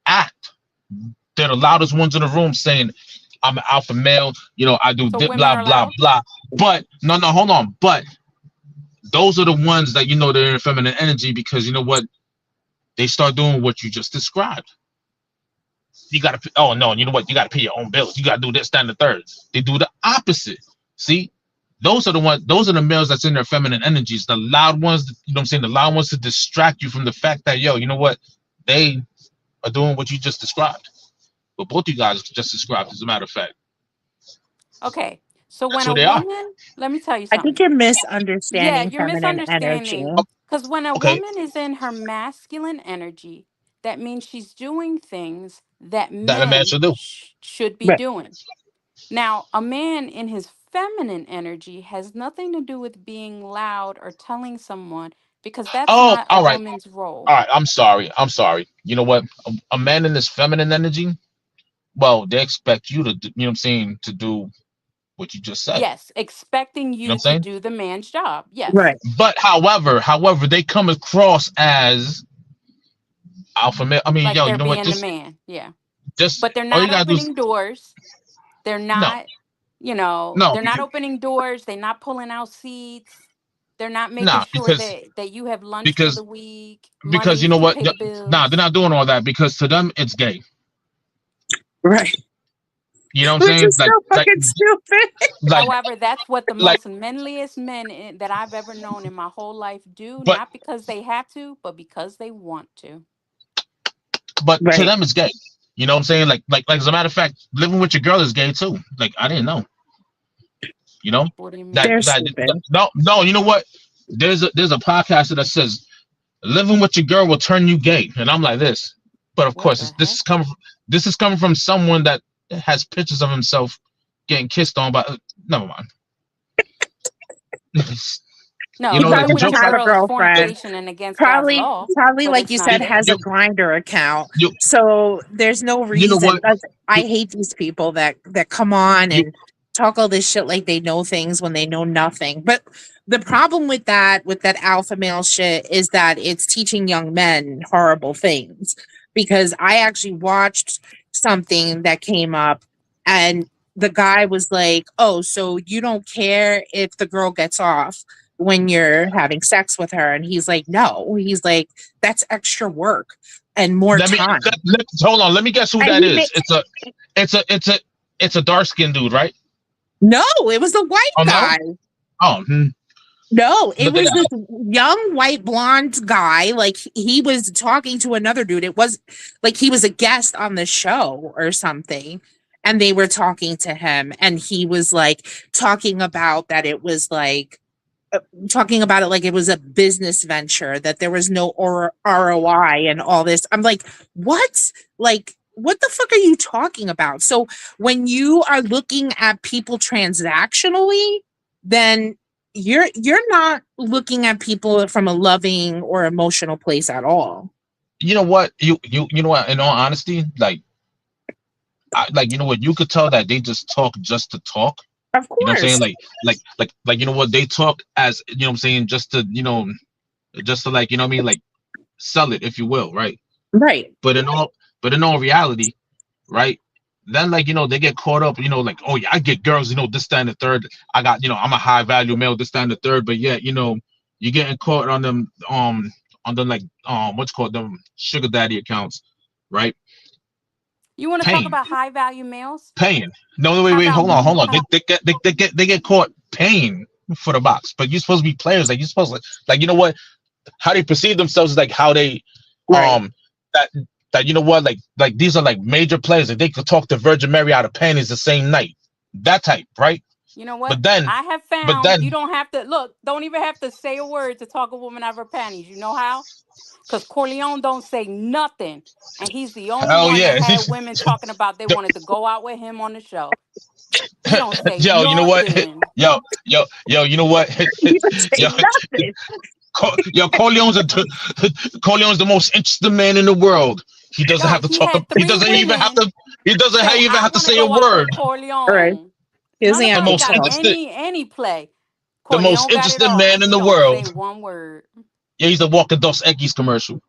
act. They're the loudest ones in the room saying I'm an alpha male. I do So women blah are blah loud. blah. But no, hold on. But those are the ones that they're in feminine energy because you know what? They start doing what you just described. You gotta oh no, you know what? You gotta pay your own bills. You gotta do this, that, and the third. They do the opposite. See? Those are the males that's in their feminine energies, the loud ones, you know what I'm saying? The loud ones to distract you from the fact that you know what? They are doing what you just described. But both you guys just described, as a matter of fact. Okay. So That's when who a they are. woman, let me tell you I think something. you're Yeah, misunderstanding you're feminine energy. misunderstanding. Because when a Okay. woman is in her masculine energy, that means she's doing things that That a man men should do. should be Right. doing. Now, a man in his feminine energy has nothing to do with being loud or telling someone because that's Oh, not a all right. woman's All role. right. I'm sorry. You know what? A man in this feminine energy, well, they expect you to, you know what I'm saying, to do what you just said. Yes, expecting You know what you I'm to saying? do the man's job. Yes. Right. But however, they come across as alpha male. I mean, Like you they're know what? being the man. Yeah. Just But they're all you not gotta do is opening doors. They're no, not, no, they're not opening doors. They're not pulling out seats. They're not making nah, sure that you have lunch for because the week, because you money know to what? pay the Nah, they're bills. not doing all that because to them it's gay. Right. You know what I'm Which saying? is so fucking stupid. Like, However, that's what the like, most manliest men that I've ever known in my whole life do, but not because they have to, but because they want to. to Right. them it's gay. You know what I'm saying? Like as a matter of fact, living with your girl is gay too. Like I didn't know. You know What do you that They're mean? that stupid. no. You know what? There's a podcaster that says living with your girl will turn you gay, and I'm like this. But of What course, the this is coming from someone that has pictures of himself getting kissed on by. Never mind. No, You He know, like even the probably with don't your jokes. have a girl is girlfriend. fornication and against God's Probably, law, probably but like it's you not said, has a good. grinder account. You, So there's no you know reason. what? I You, hate these people that come on you, and talk all this shit like they know things when they know nothing. But the problem with that alpha male shit is that it's teaching young men horrible things. Because I actually watched something that came up, and the guy was like, "Oh, so you don't care if the girl gets off when you're having sex with her?" And he's like, "No." He's like, "That's extra work and more let me time." hold on. Let me guess who And that he is. made, It's a dark skinned dude, right? no, it was a white Oh no. guy. Oh, No, it look at was that. this young white blonde guy. Like he was talking to another dude. It was like he was a guest on the show or something. And they were talking to him, and he was like talking about that it was like talking about it like it was a business venture, that there was no ROI and all this. I'm like, what? Like, what the fuck are you talking about? So when you are looking at people transactionally, then you're not looking at people from a loving or emotional place at all. You know what? You know what? In all honesty, like you know what? You could tell that they just talk just to talk. Of You know what I'm saying? course. Like you know what? They talk as you know what I'm saying, just to like you know what I mean, like sell it, if you will, right? Right. But in all reality, right? Then like you know they get caught up, you know, like oh yeah, I get girls, you know, this, that, and the third. I got I'm a high value male, this, that, and the third. But yet you're getting caught on them on the like what's called them sugar daddy accounts, right? You want to talk Paying, about high value males? paying. No, wait, How wait, about hold on. They get caught paying for the box, but you're supposed to be players. Like you're supposed to like you know what? How they perceive themselves is like how they Right. that you know what like these are like major players that they could talk to Virgin Mary out of panties the same night. That type, right? You know what? But then, I have but found then, you don't have to look, don't even have to say a word to talk a woman out of her panties. You know how? Because Corleone don't say nothing. And he's the only hell one that yeah, had women talking about they wanted to go out with him on the show. He don't say yo, you know what? nothing. Yo, you know what? You don't say yo, nothing. Corleone's the most interesting man in the world. He doesn't Yo, have to he talk. had He 3 doesn't even have women to. He doesn't say, even I have to want to say a go out with word. All right. Corleone. He doesn't have The to Motherfucker most got talk. interesting, any play. the most Corleone got it interesting all. man in He the don't say world. one word. Yeah, he's the walking Dos Equis commercial.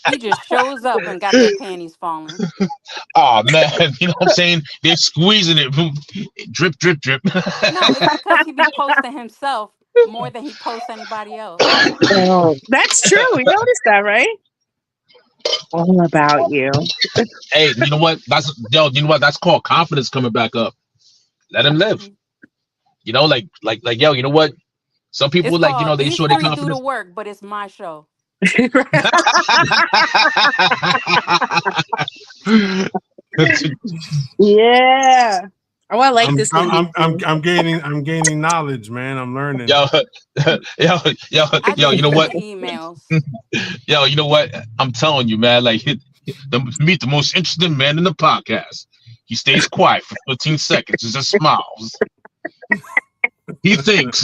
He just shows up and got their panties falling. Oh man, you know what I'm saying? They're squeezing it, drip, drip, drip. No, it's because he be posting himself more than he posts anybody else. Oh, that's true. You noticed that, right? All about you. Hey, you know what? You know what? That's called confidence coming back up. Let him live. Mhm. You know, like yo, you know what? Some It's people like called they These show their Three Do the confidence. Work, but it's my show. Yeah. Oh, I like this movie. I'm gaining knowledge, man. I'm learning. yo, yo, yo, I yo, just you know read what? the emails. Yo, you know what? I'm telling you, man. Like, meet the most interesting man in the podcast. He stays quiet for 15 seconds and just smiles. He thinks.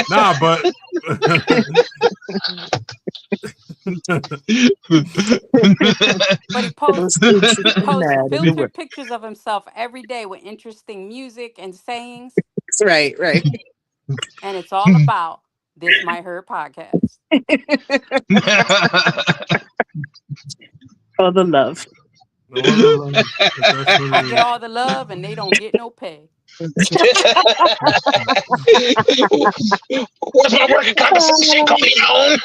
Nah, but But he posts Most interesting man in the world. filtered pictures of himself every day with interesting music and sayings. Right, right. And it's all about This Might Hurt podcast. All the love. no other love, but that's what I it get is. all the love and they don't get no pay. Where's my working conversation going on?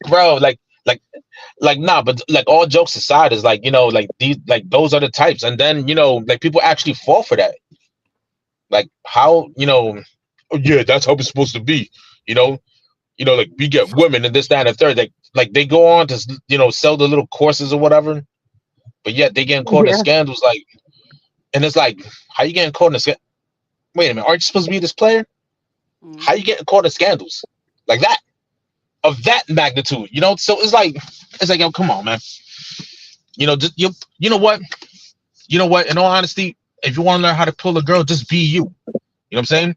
Bro, nah, but like all jokes aside, is like, like these, like those are the types. And then, like people actually fall for that. Like how, oh yeah, that's how it's supposed to be. You know, like we get women and this, that, and the third. Like they go on to, sell the little courses or whatever, but yet they getting caught in Yeah. scandals. Like, and it's like, how you getting caught in a scandal? wait a minute, aren't you supposed to be this player? How you getting caught in scandals like that of that magnitude? You know, so it's like, yo, come on, man. You know, just you know what? You know what? In all honesty, if you want to learn how to pull a girl, just be you. You know what I'm saying?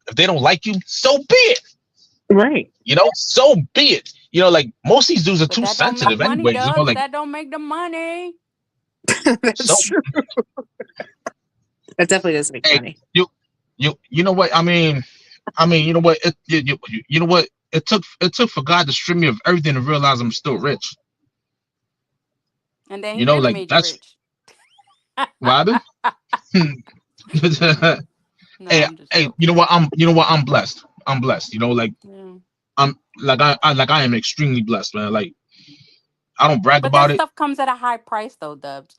If they don't like you, so be it. Right. You know, so be it. You know, like most of these dudes are But too that don't make sensitive money, anyways. You know, Dubs. like That don't make the money. so. That's true. That definitely does make Hey, money. you know what? I mean, you know what? You know what? It took for God to strip me of everything to realize I'm still rich. And then You he know, really like made you that's rich. what happened. No, Hey, I'm just hey, joking. you know what? I'm blessed. I'm blessed. You know, like Yeah. I'm like I am extremely blessed, man. Like I don't brag But about that it. stuff comes at a high price, though, Dubs.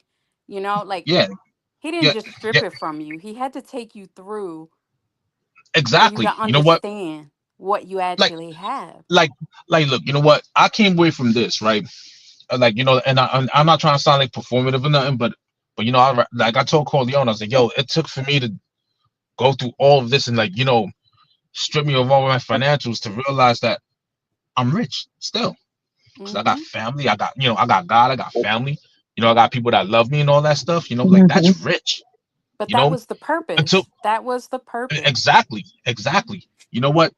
You know, like Yeah, he didn't yeah, just strip yeah, it from you. He had to take you through for you to exactly. You know what? understand what you Like, actually have. like, look. You know what? I came away from this, right? Like, you know, and I'm not trying to sound like performative or nothing, but you know, I told Corleone, I was like, yo, it took for me to go through all of this and like, you know, strip me of all my financials to realize that I'm rich still. Because I got Hmm. family, I got God, I got family, you know, I got people that love me and all that stuff, you know, like Mhm. that's rich, But you that know. was the Until purpose. That was the purpose. exactly. You know what?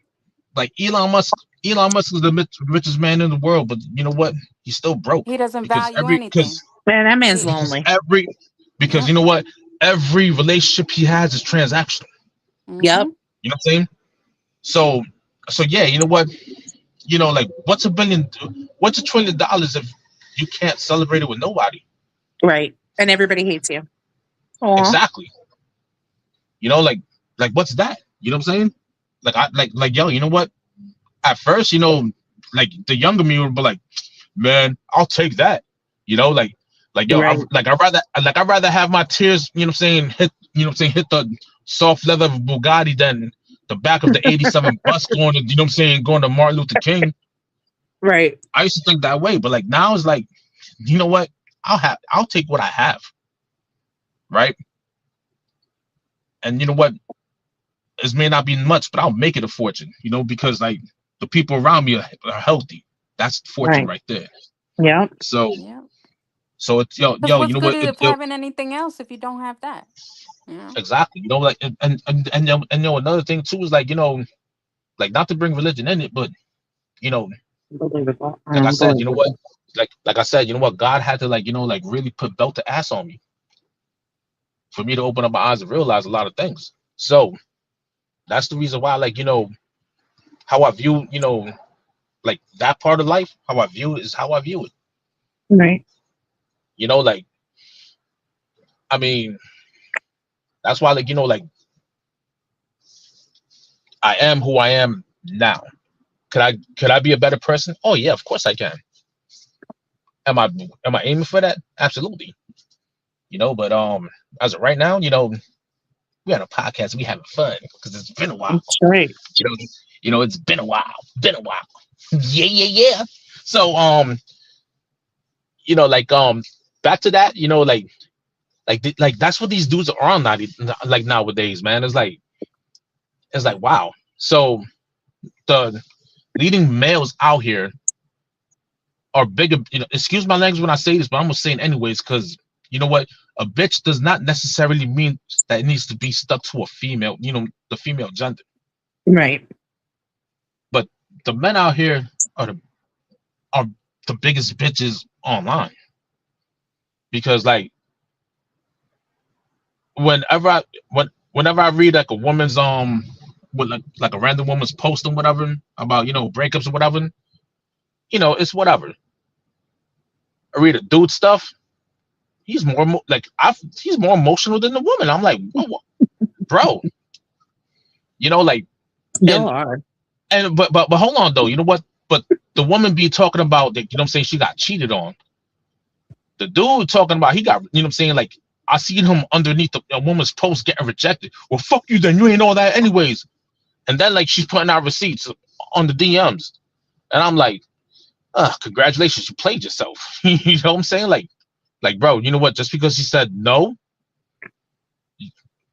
Like Elon Musk is the richest man in the world, but you know what? He's still broke He doesn't because value anything. Man, that man's He, lonely. every because yep. you know what? Every relationship he has is transactional. Yep. Hmm. You know what I'm saying? So yeah, you know what? You know, like what's $1 trillion if you can't celebrate it with nobody? Right. And everybody hates you. Aw. Exactly. You know, like what's that? You know what I'm saying? Like yo, you know what? At first, you know, like the younger me would be like, man, I'll take that. You know, like yo, Right. I'd rather have my tears, you know what I'm saying, hit the soft leather of a Bugatti than the back of the 87 bus going to, you know what I'm saying, going to Martin Luther King. Right. I used to think that way, but like now it's like, you know what? I'll take what I have, right? And you know what? It may not be much, but I'll make it a fortune, you know, because like the people around me are healthy. That's fortune Right. right there. Yep. So Yep. it's Because you what's know good what? of having anything else if you don't have that? You know? Exactly. You know, like you know another thing too is like, you know, like not to bring religion in it, but you know, Unbelievable. like I said, you know what? Unbelievable. Like I said, you know what? God had to like, you know, like really put belt to ass on me for me to open up my eyes and realize a lot of things. So that's the reason why, like, you know, how I view, you know, like that part of life, how I view it is how I view it. Right. You know, like I mean, that's why, like, you know, like I am who I am now. Could I be a better person? Oh yeah, of course I can. Am I aiming for that? Absolutely. You know, but as of right now, you know, we on a podcast, we having fun because it's been a while. That's right. You know, it's been a while. Been a while. Yeah. So you know, like back to that, you know, like that's what these dudes are on now, like nowadays, man. It's like wow. So the leading males out here are bigger, you know, excuse my language when I say this, but I'm gonna say it anyways, because you know what? A bitch does not necessarily mean that it needs to be stuck to a female, you know, the female gender. Right. But the men out here are the biggest bitches online. Because like whenever I read like a woman's with like a random woman's post and whatever about, you know, breakups or whatever, you know, it's whatever. I read a dude stuff, he's he's more emotional than the woman. I'm like, whoa, bro, you know, like Y'all and are. but hold on though, you know what? But the woman be talking about that, you know what I'm saying, she got cheated on. The dude talking about he got, you know what I'm saying, like I seen him underneath a woman's post getting rejected. Well, fuck you then, you ain't all that anyways. And then like she's putting out receipts on the DMs. And I'm like, congratulations, you played yourself. You know what I'm saying? Like, bro, you know what? Just because he said no,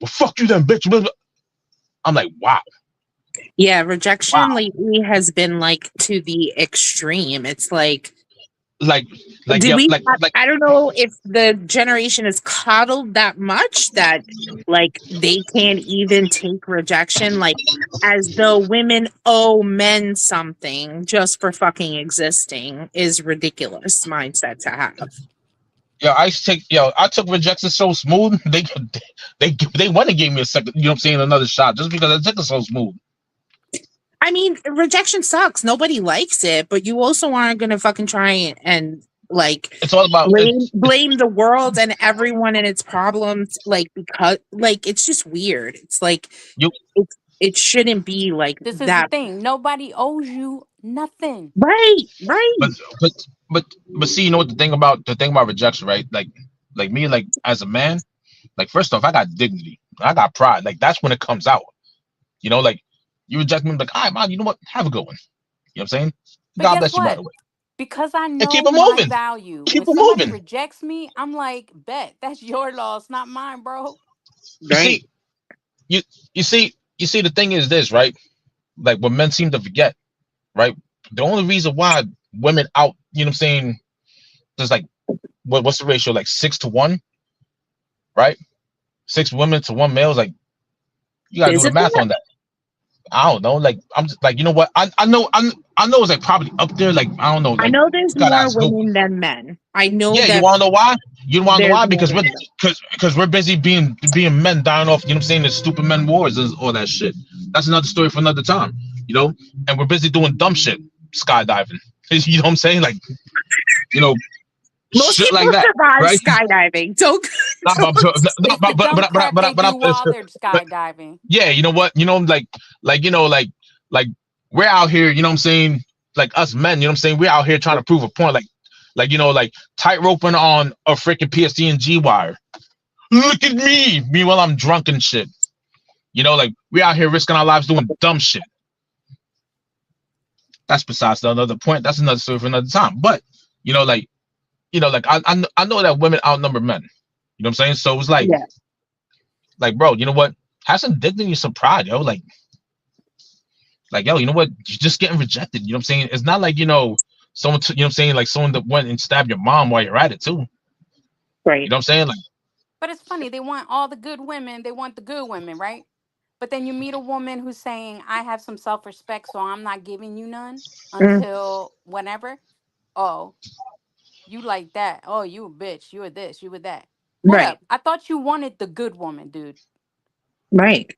well, fuck you then, bitch. I'm like, wow. Yeah, rejection Wow. lately has been like to the extreme. It's like, Like, do yeah, we have, like, I don't know if the generation is coddled that much that like they can't even take rejection, like as though women owe men something just for fucking existing is ridiculous mindset to have. I took rejection so smooth. They went and gave me a second, you know what I'm saying, another shot just because I took it so smooth. I mean, rejection sucks. Nobody likes it, but you also aren't gonna fucking try and like It's all about blame the world and everyone and its problems, like because like it's just weird. It's like you. it shouldn't be like This is the that. thing. Nobody owes you nothing. Right, right. But but but see, you know what the thing about rejection, right? Like me, like as a man, like first off, I got dignity, I got pride. Like that's when it comes out. You know, like you reject me, I'm like, all right, man, you know what? Have a good one. You know what I'm saying? But God guess bless you, by what? the way. Because I And keep know it my moving. value. Keep When it somebody moving. rejects me, I'm like, bet that's your loss, not mine, bro. You Right. see, you see, the thing is this, right? Like what men seem to forget, right? The only reason why women out, you know what I'm saying, there's like what's the ratio? Like 6 to 1, right? 6 women to 1 male. Like you gotta do Is the it math that? on that. I don't know. Like I'm just like, you know what? I know it's like probably up there. Like I don't know. I Like know there's you gotta more ask Google. women than men. I know Yeah, you that wanna know why? You wanna know there's why? more Because women. we're busy being men dying off. You know what I'm saying? The stupid men wars and all that shit. That's another story for another time. You know, and we're busy doing dumb shit, skydiving. You know what I'm saying? Like, you know, Most shit people like that, survive right? skydiving. Don't, Not but don't. but It's the dumb crap they do while they're but skydiving. yeah, you know what? You know, like we're out here, you know what I'm saying? Like us men, you know what I'm saying? We're out here trying to prove a point, like you know, like tight roping on a freaking PSD and G wire. Look at me. Meanwhile, I'm drunk and shit. You know, like we're out here risking our lives doing dumb shit. That's besides the other point. That's another story for another time. But you know, like I know that women outnumber men. You know what I'm saying? So it's Yeah, like, bro, you know what? Have some dignity, some pride, yo. Like, yo, you know what? You're just getting rejected. You know what I'm saying? It's not like, you know, you know what I'm saying? Like someone that went and stabbed your mom while you're at it, too. You right. know what I'm saying? Like, But it's funny, they want all the good women, they want the good women, right? But then you meet a woman who's saying, I have some self respect, so I'm not giving you none Mm, until whenever. Oh, you like that. Oh, you a bitch. You a this, you a that. Hold right, up. I thought you wanted the good woman, dude. right.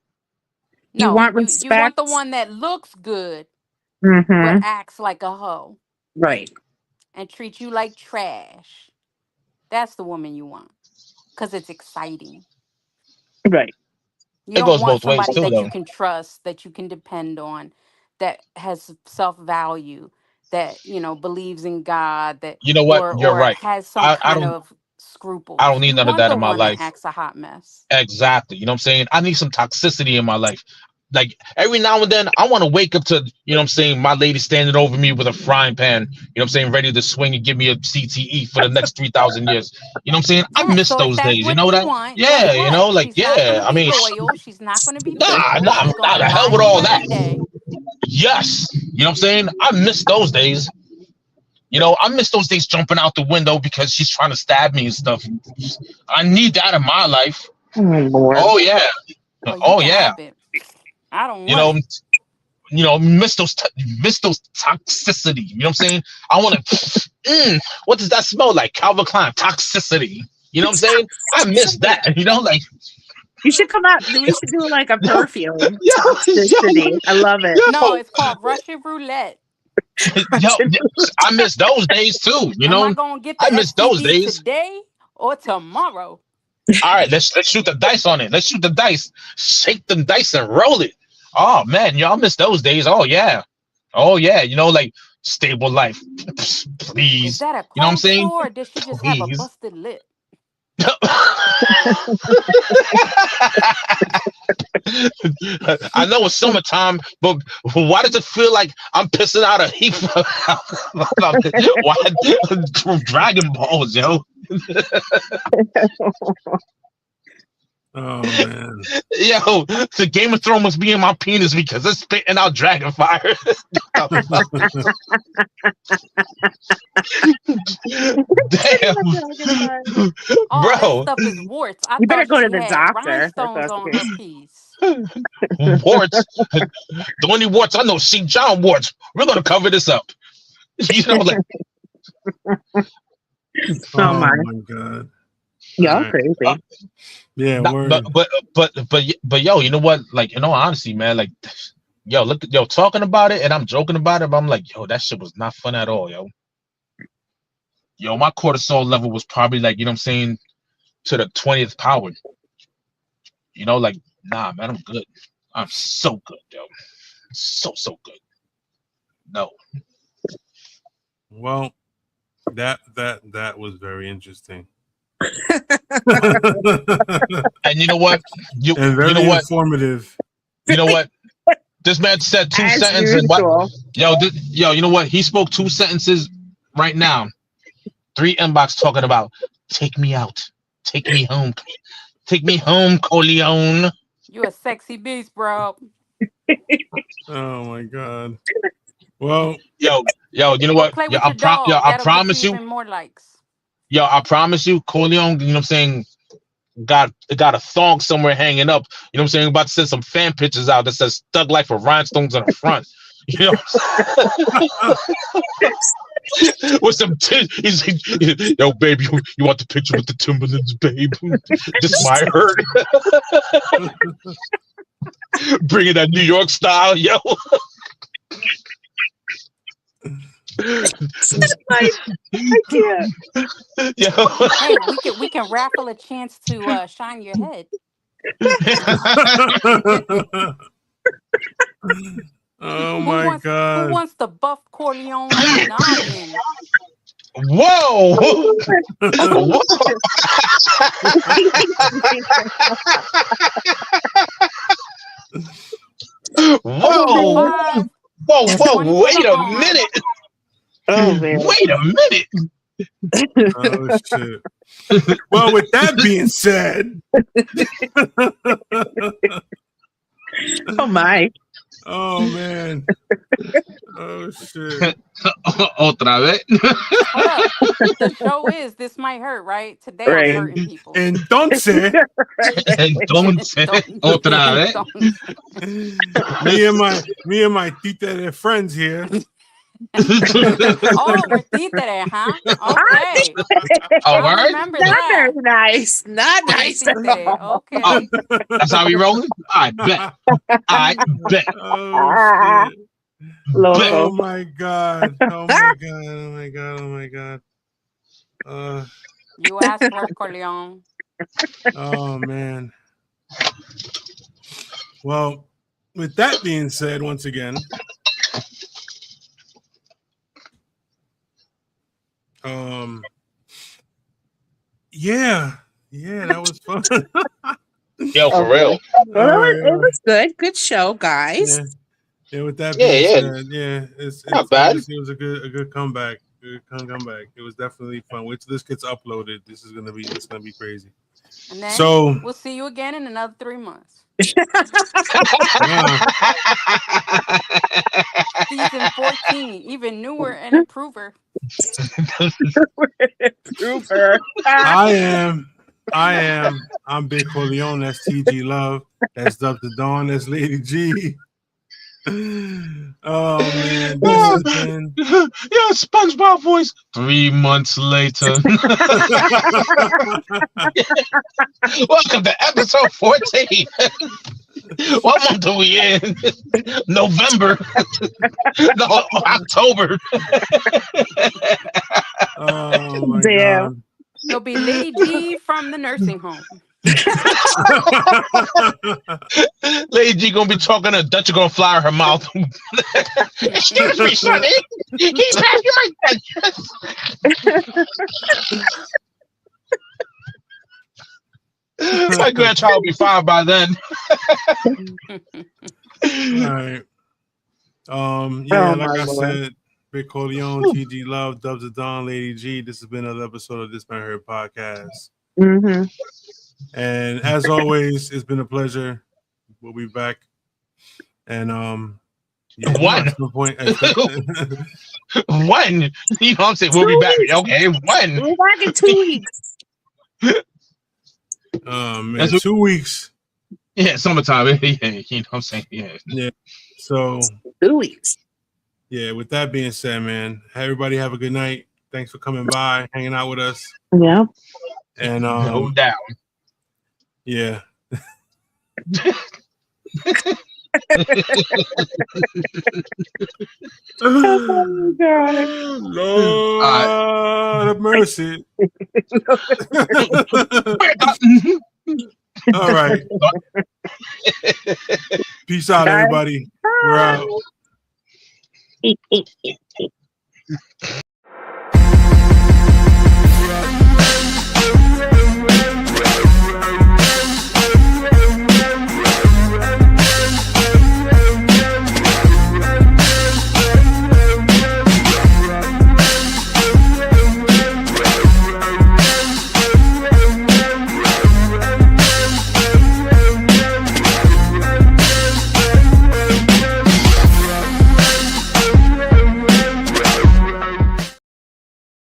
You No, want you want respect? the one that looks good but Mm-hmm. acts like a hoe Right, and treats you like trash. That's the woman you want because it's exciting. right, You it don't goes want both ways, somebody too, that though. you can trust, that you can depend on, that has self-value, that, believes in God, that You know what? You're or right. has some I kind don't of I don't scruples. need You none of want that the in my one that life. acts a hot mess. Exactly. You know what I'm saying? I need some toxicity in my life. Like every now and then, I want to wake up to, you know what I'm saying, my lady standing over me with a frying pan, you know what I'm saying, ready to swing and give me a CTE for the next 3,000 years. You know what I'm saying? I Yeah, miss so if those that's days. You what know you that? want, guess Yeah, you know, what? like, She's not going yeah. to I be mean, loyal. She's not going to be nah, faithful. She's going nah, to the hell lie with to all you that. every day. Yes. You know what I'm saying? I miss those days. You know, I miss those days jumping out the window because she's trying to stab me and stuff. I need that in my life. oh Lord. Oh, yeah. Well, you Oh, can yeah. have it. I don't You want know, it. miss those toxicity. You know what I'm saying? I want to. What does that smell like? Calvin Klein toxicity. You know what I'm saying? I miss that. You know, like You should come out. We should do like a yo, perfume. yo, yo, Toxicity. I love it. No, yo, it's called Russian roulette. yo. I miss those days too. You Am I know, going to get the I miss those STD days. today or tomorrow? All right, let's shoot the dice on it. Let's shoot the dice. Shake them dice and roll it. Oh man, y'all miss those days. Oh yeah. Oh yeah. You know, like stable life. Is Please. that a You know what I'm cold saying? sore or did she just have a Please. busted lip? I know it's summertime, but why does it feel like I'm pissing out a heap why Dragon Balls, yo? Oh man. Yo, the Game of Thrones must be in my penis because it's spitting out dragon fire. Damn, All this bro. stuff is warts. I You better thought go to she the had doctor if rhinestones that's the on case. her piece. Warts. The only warts I know, St. John warts. We're gonna cover this up. You know, like Oh my. God. Y'all Alright. crazy. Yeah, Nah, word. but yo, you know what? Like, in all honesty, man, like, yo, look, yo, talking about it and I'm joking about it, but I'm like, yo, that shit was not fun at all, yo. Yo, my cortisol level was probably like, you know what I'm saying, to the 20th power. You know, like, nah, man, I'm good. I'm so good, yo. So good. No. Well, that was very interesting. And you know what? And You very know what? informative. You know what? This man said 2 As sentences. usual. Yo, you know what? He spoke 2 sentences right now. 3 inbox talking about take me out, take me home, Corleone. You a sexy beast, bro. Oh my god. Well, Yo, you know Go what? play Yo, with your dog. I That'll get you promise you. even more likes. Yo, I promise you, Corleone. You know what I'm saying? Got a thong somewhere hanging up. You know what I'm saying? About to send some fan pictures out that says "Thug Life" with rhinestones on the front. You know, with some he's like, yo, babe, you want the picture with the Timberlands, babe? This might hurt. Bringing that New York style, yo. I can't. Yo. Hey, we can raffle a chance to shine your head. Oh Who my wants god. to buff Corleone's noggin? Whoa. Whoa. Whoa. 5 Whoa, wait a on. minute. Oh man. Wait a minute. Oh shit. Well, with that being said, Oh my. oh man. Oh shit. Otra vez. Hold up. The show is This Might Hurt, right? Today Right. I'm hurting people. Entonces, Entonces, otra vez. me and my tita friends here. Oh, we're títere, huh? Okay. All I'll right. remember Not that. very nice. Not nice at Títere. all. Okay. Oh, that's how we rolling? I bet. Oh shit. Loco. Oh my god. Oh my god. Oh my god. Oh my god. You asked for it, Corleone. Oh man. Well, with that being said, once again, yeah, that was fun. Yo, for real. Well, it was good. Good show, guys. Yeah. With that Yeah, being yeah. said, yeah, it's Not bad. It was a good comeback. Good comeback. It was definitely fun. Wait till this gets uploaded. It's gonna be crazy. And then So we'll see you again in another 3 months. yeah. Season 14, even newer and improver. Super. I'm Big Corleone. That's TG Love. That's Dub the Dawn. That's Lady G. Oh man, this has been Yeah, SpongeBob voice. 3 months later. Welcome to episode 14. What month are we in? November. No, October. oh my Damn. god. It'll be Lady G from the nursing home. Lady G gonna be talking, a Dutch gonna fly her mouth. Excuse me, Sonny. Can you pass me my Dutch? My grandchild will be 5 by then. All right. Yeah, Oh, like my I Lord. said, Big Corleone, TG Love, Dubs of Dawn, Lady G. This has been another episode of This Man Heard Podcast. Mm-hmm. And as always, it's been a pleasure. We'll be back. And yeah, One. at some point. When? You know what I'm saying? We'll be back. Okay, when? We're back in 2 weeks. Man, That's what- 2 weeks. Yeah, summertime. Yeah, you know what I'm saying? Yeah. Yeah. So 2 weeks. yeah, with that being said, man, everybody have a good night. Thanks for coming by, hanging out with us. Yeah. And No doubt. yeah. Oh, God. Lord have mercy. All right. Peace out, everybody. We're out.